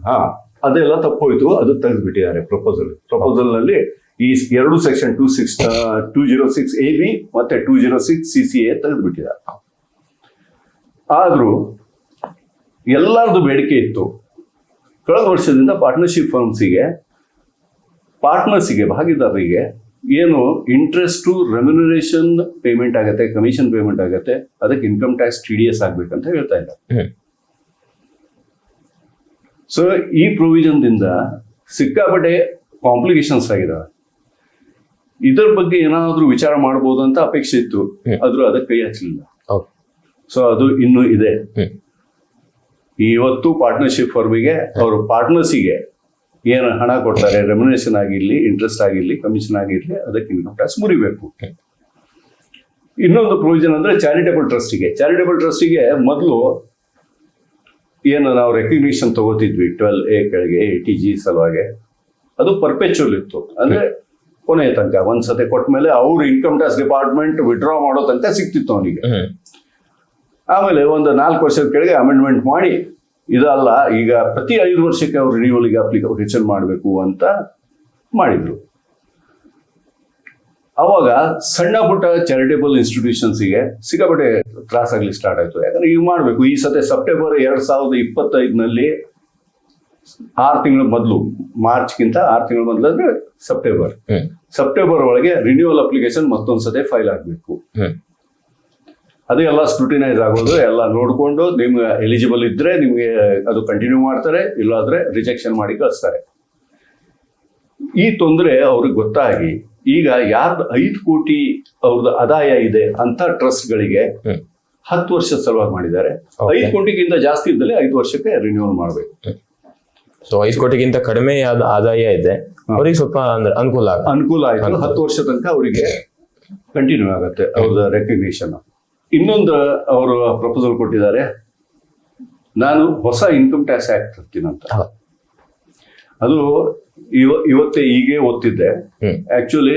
ಅದೆಲ್ಲ ತಪ್ಪೋಯ್ತು, ಅದು ತೆಗೆದ್ಬಿಟ್ಟಿದ್ದಾರೆ ಪ್ರಪೋಸಲ್ ನಲ್ಲಿ. ಈ 2 ಸೆಕ್ಷನ್ 206 AB ಮತ್ತೆ 206 CCA ತೆಗೆದ್ಬಿಟ್ಟಿದ್ದಾರೆ. ಆದ್ರೂ ಎಲ್ಲರದು ಬೇಡಿಕೆ ಇತ್ತು. ಕಳೆದ ವರ್ಷದಿಂದ ಪಾರ್ಟ್ನರ್ಸಿಗೆ ಭಾಗಿದಾರರಿಗೆ ಏನು ಇಂಟ್ರೆಸ್ಟ್ ರೆಮ್ಯುನರೇಷನ್ ಪೇಮೆಂಟ್ ಆಗತ್ತೆ, ಕಮಿಷನ್ ಪೇಮೆಂಟ್ ಆಗತ್ತೆ, ಅದಕ್ಕೆ ಇನ್ಕಮ್ ಟ್ಯಾಕ್ಸ್ TDS ಆಗ್ಬೇಕಂತ ಹೇಳ್ತಾ ಇದ್ದಾರೆ. ಸೊ ಈ ಪ್ರೊವಿಷನ್ ದಿಂದ ಸಿಕ್ಕಾಪಟ್ಟೆ ಕಾಂಪ್ಲಿಕೇಶನ್ಸ್ ಆಗಿದಾವೆ. ಇದರ ಬಗ್ಗೆ ಏನಾದ್ರೂ ವಿಚಾರ ಮಾಡಬಹುದು ಅಂತ ಅಪೇಕ್ಷೆ ಇತ್ತು, ಆದ್ರೂ ಅದಕ್ಕೆ ಕೈ ಹಚ್ಚಲಿಲ್ಲ. ಸೊ ಅದು ಇನ್ನೂ ಇದೆ. ಇವತ್ತು ಪಾರ್ಟ್ನರ್ಶಿಪ್ ಫರ್ಮಿಗೆ ಅವರು ಪಾರ್ಟ್ನರ್ಸಿಗೆ ಏನು ಹಣ ಕೊಡ್ತಾರೆ, ರೆಮ್ಯುನರೇಷನ್ ಆಗಿರ್ಲಿ, ಇಂಟ್ರೆಸ್ಟ್ ಆಗಿರ್ಲಿ, ಕಮಿಷನ್ ಆಗಿರ್ಲಿ, ಅದಕ್ಕೆ ಇನ್ಕಮ್ ಟ್ಯಾಕ್ಸ್ ಮುರಿಬೇಕು. ಇನ್ನೊಂದು ಪ್ರೊವಿಷನ್ ಅಂದ್ರೆ ಚಾರಿಟೇಬಲ್ ಟ್ರಸ್ಟಿಗೆ ಮೊದಲು ಏನು ನಾವು ರೆಕಗ್ನಿಷನ್ ತಗೋತಿದ್ವಿ 12A ಕೆಳಗೆ 80G ಸಲುವಾಗಿ, ಅದು ಪರ್ಪೆಚುವಲ್ ಇತ್ತು. ಅಂದ್ರೆ ಕೊನೆಯ ತನಕ ಒಂದ್ಸತಿ ಕೊಟ್ಟ ಮೇಲೆ ಅವ್ರು ಇನ್ಕಮ್ ಟ್ಯಾಕ್ಸ್ ಡಿಪಾರ್ಟ್ಮೆಂಟ್ ವಿಡ್ರಾ ಮಾಡೋ ತನಕ ಸಿಕ್ತಿತ್ತು ಅವನಿಗೆ. ಆಮೇಲೆ ಒಂದು 4 ವರ್ಷದ ಕೆಳಗೆ ಅಮೆಂಡ್ಮೆಂಟ್ ಮಾಡಿ, ಇದಲ್ಲ ಈಗ ಪ್ರತಿ 5 ವರ್ಷಕ್ಕೆ ಅವ್ರು ರಿನ್ಯೂವಲ್ಗೆ ಅಪ್ಲಿಕೇಶನ್ ಮಾಡಬೇಕು ಅಂತ ಮಾಡಿದ್ರು. ಅವಾಗ ಸಣ್ಣ ಪುಟ್ಟ ಚಾರಿಟೇಬಲ್ ಇನ್ಸ್ಟಿಟ್ಯೂಷನ್ಸ್ಗೆ ಸಿಕ್ಕಾಪಟ್ಟೆ ತ್ರಾಸ ಆಗ್ಲಿ ಸ್ಟಾರ್ಟ್ ಆಯ್ತು. ಯಾಕಂದ್ರೆ ಈಗ ಮಾಡ್ಬೇಕು. ಈ ಸತಿ ಸೆಪ್ಟೆಂಬರ್ 2025 6 ತಿಂಗಳ ಮೊದಲು, ಮಾರ್ಚ್ಗಿಂತ 6 ತಿಂಗಳ ಮೊದಲು ಅಂದ್ರೆ ಸೆಪ್ಟೆಂಬರ್ ಒಳಗೆ ರಿನ್ಯೂವಲ್ ಅಪ್ಲಿಕೇಶನ್ ಮತ್ತೊಂದ್ಸತಿ ಫೈಲ್ ಆಗ್ಬೇಕು. ಅದು ಎಲ್ಲ ಸ್ಕ್ರೂಟಿನೈಸ್ ಆಗೋದು, ಎಲ್ಲ ನೋಡಿಕೊಂಡು ನಿಮ್ಗೆ ಎಲಿಜಿಬಲ್ ಇದ್ರೆ ನಿಮಗೆ ಅದು ಕಂಟಿನ್ಯೂ ಮಾಡ್ತಾರೆ, ಇಲ್ಲಾದ್ರೆ ರಿಜೆಕ್ಷನ್ ಮಾಡಿ ಕಳಿಸ್ತಾರೆ. ಈ ತೊಂದರೆ ಅವ್ರಿಗೆ ಗೊತ್ತಾಗಿ ಈಗ ಯಾರ್ದು 5 ಕೋಟಿ ಅವ್ರದ್ದು ಆದಾಯ ಇದೆ ಅಂತ ಟ್ರಸ್ಟ್ಗಳಿಗೆ 10 ವರ್ಷದ ಸಲುವಾಗಿ ಮಾಡಿದ್ದಾರೆ. 5 ಕೋಟಿಗಿಂತ ಜಾಸ್ತಿ ಇದ್ದಲ್ಲಿ 5 ವರ್ಷಕ್ಕೆ ರಿನ್ಯೂವಲ್ ಮಾಡಬೇಕು. ಸೊ 5 ಕೋಟಿಗಿಂತ ಕಡಿಮೆ ಆದಾಯ ಇದೆ ಅವ್ರಿಗೆ ಸ್ವಲ್ಪ ಅಂದ್ರೆ ಅನುಕೂಲ ಆಯ್ತು. 10 ವರ್ಷ ತನಕ ಅವರಿಗೆ ಕಂಟಿನ್ಯೂ ಆಗುತ್ತೆ ಅವ್ರದ್ದು ರೆಕಗ್ನಿಷನ್. ಇನ್ನೊಂದು ಅವರು ಪ್ರಪೋಸಲ್ ಕೊಟ್ಟಿದ್ದಾರೆ, ನಾನು ಹೊಸ ಇನ್ಕಮ್ ಟ್ಯಾಕ್ಸ್ ಆಕ್ಟ್ ತರ್ತೀನಂತ. ಅದು ಇವತ್ತೇ ಹೀಗೆ ಓದ್ತಿದ್ದೆ. ಆಕ್ಚುಲಿ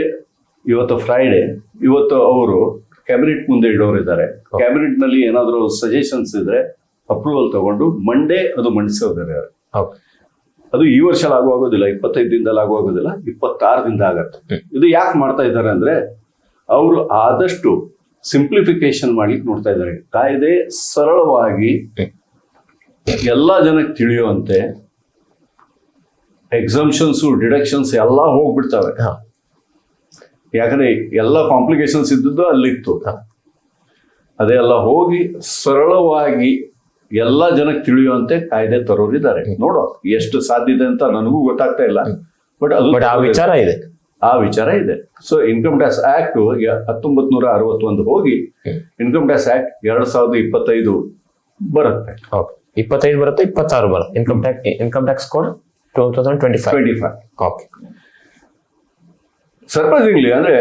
ಇವತ್ತು ಫ್ರೈಡೆ, ಇವತ್ತು ಅವರು ಕ್ಯಾಬಿನೆಟ್ ಮುಂದೆ ಇಡೋರಿದ್ದಾರೆ. ಕ್ಯಾಬಿನೆಟ್ ನಲ್ಲಿ ಏನಾದ್ರು ಸಜೆಷನ್ಸ್ ಇದ್ರೆ ಅಪ್ರೂವಲ್ ತಗೊಂಡು ಮಂಡೇ ಅದು ಮಂಡಿಸೋದಿದ್ದಾರೆ. ಅದು ಈ ವರ್ಷ ಆಗುವಾಗೋದಿಲ್ಲ, 25 ದಿನದಲ್ಲಿ ಆಗುವಾಗೋದಿಲ್ಲ, 26 ದಿನದ ಆಗತ್ತೆ. ಇದು ಯಾಕೆ ಮಾಡ್ತಾ ಇದ್ದಾರೆ ಅಂದ್ರೆ ಅವರು ಆದಷ್ಟು ಸಿಂಪ್ಲಿಫಿಕೇಶನ್ ಮಾಡ್ಲಿಕ್ಕೆ ನೋಡ್ತಾ ಇದ್ದಾರೆ. ಕಾಯ್ದೆ ಸರಳವಾಗಿ ಎಲ್ಲಾ ಜನಕ್ಕೆ ತಿಳಿಯುವಂತೆ, ಎಕ್ಸಂಪ್ಷನ್ಸ್ ಡಿಡಕ್ಷನ್ಸ್ ಎಲ್ಲ ಹೋಗ್ಬಿಡ್ತವೆ. ಯಾಕಂದ್ರೆ ಎಲ್ಲ ಕಾಂಪ್ಲಿಕೇಶನ್ಸ್ ಇದ್ದದ್ದು ಅಲ್ಲಿತ್ತು. ಅದೆಲ್ಲ ಹೋಗಿ ಸರಳವಾಗಿ ಎಲ್ಲ ಜನಕ್ಕೆ ತಿಳಿಯುವಂತೆ ಕಾಯ್ದೆ ತರೋರಿದ್ದಾರೆ. ನೋಡೋ ಎಷ್ಟು ಸಾಧ್ಯ ಇದೆ ಅಂತ ನನಗೂ ಗೊತ್ತಾಗ್ತಾ ಇಲ್ಲ, ಬಟ್ ಅದು ಆ ವಿಚಾರ ಇದೆ. ಸೊ ಇನ್ಕಮ್ ಟ್ಯಾಕ್ಸ್ ಆಕ್ಟ್ 1961 ಹೋಗಿ ಇನ್ಕಮ್ ಟ್ಯಾಕ್ಸ್ ಆಕ್ಟ್ 2025 ಬರುತ್ತೆ. 25 ಬರುತ್ತೆ, 26 ಬರುತ್ತೆ. Income tax code 2025. Okay. Surprisingly ಅಂದ್ರೆ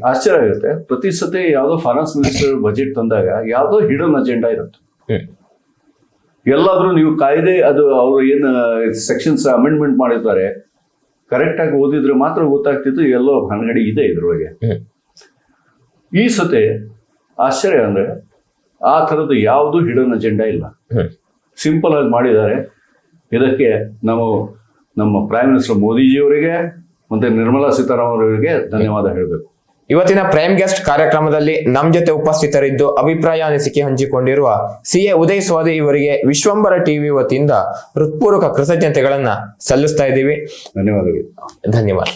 ಆಶ್ಚರ್ಯ ಆಗುತ್ತೆ, ಪ್ರತಿ ಸತಿ ಯಾವ್ದೋ ಫೈನಾನ್ಸ್ ಮಿನಿಸ್ಟರ್ ಬಜೆಟ್ ತಂದಾಗ ಯಾವ್ದೋ ಹಿಡನ್ ಅಜೆಂಡಾ ಇರುತ್ತೆ. ಎಲ್ಲಾದ್ರೂ ನೀವು ಕಾಯ್ದೆ ಅದು ಅವರು ಏನು ಸೆಕ್ಷನ್ಸ್ ಅಮೆಂಡ್ಮೆಂಟ್ ಮಾಡಿರ್ತಾರೆ ಕರೆಕ್ಟ್ ಆಗಿ ಓದಿದ್ರೆ ಮಾತ್ರ ಗೊತ್ತಾಗ್ತಿತ್ತು ಎಲ್ಲೋ ಹಣಗಡಿ ಇದೆ ಇದ್ರೊಳಗೆ. ಈ ಸತಿ ಆಶ್ಚರ್ಯ ಅಂದ್ರೆ ಆ ಥರದ್ದು ಯಾವುದು ಹಿಡನ್ ಅಜೆಂಡಾ ಇಲ್ಲ, ಸಿಂಪಲ್ ಆಗಿ ಮಾಡಿದ್ದಾರೆ. ಇದಕ್ಕೆ ನಾವು ನಮ್ಮ ಪ್ರೈಮ್ ಮಿನಿಸ್ಟರ್ ಮೋದಿಜಿಯವರಿಗೆ ಮತ್ತೆ ನಿರ್ಮಲಾ ಸೀತಾರಾಮನ್ ಅವರಿಗೆ ಧನ್ಯವಾದ ಹೇಳಬೇಕು. ಇವತ್ತಿನ ಪ್ರೈಮ್ ಗೆಸ್ಟ್ ಕಾರ್ಯಕ್ರಮದಲ್ಲಿ ನಮ್ ಜೊತೆ ಉಪಸ್ಥಿತರಿದ್ದು ಅಭಿಪ್ರಾಯ ಅನಿಸಿಕೆ ಹಂಚಿಕೊಂಡಿರುವ CA ಉದಯ್ ಸ್ವಾದಿ ಇವರಿಗೆ ವಿಶ್ವಂಬರ ಟಿವಿ ವತಿಯಿಂದ ಹೃತ್ಪೂರ್ವಕ ಕೃತಜ್ಞತೆಗಳನ್ನ ಸಲ್ಲಿಸ್ತಾ ಇದ್ದೀವಿ. ಧನ್ಯವಾದಗಳು. ಧನ್ಯವಾದ.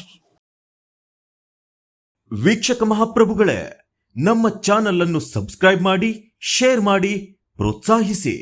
ವೀಕ್ಷಕ ಮಹಾಪ್ರಭುಗಳೇ, ನಮ್ಮ ಚಾನಲ್ ಅನ್ನು ಸಬ್ಸ್ಕ್ರೈಬ್ ಮಾಡಿ, ಶೇರ್ ಮಾಡಿ, ಪ್ರೋತ್ಸಾಹಿಸಿ.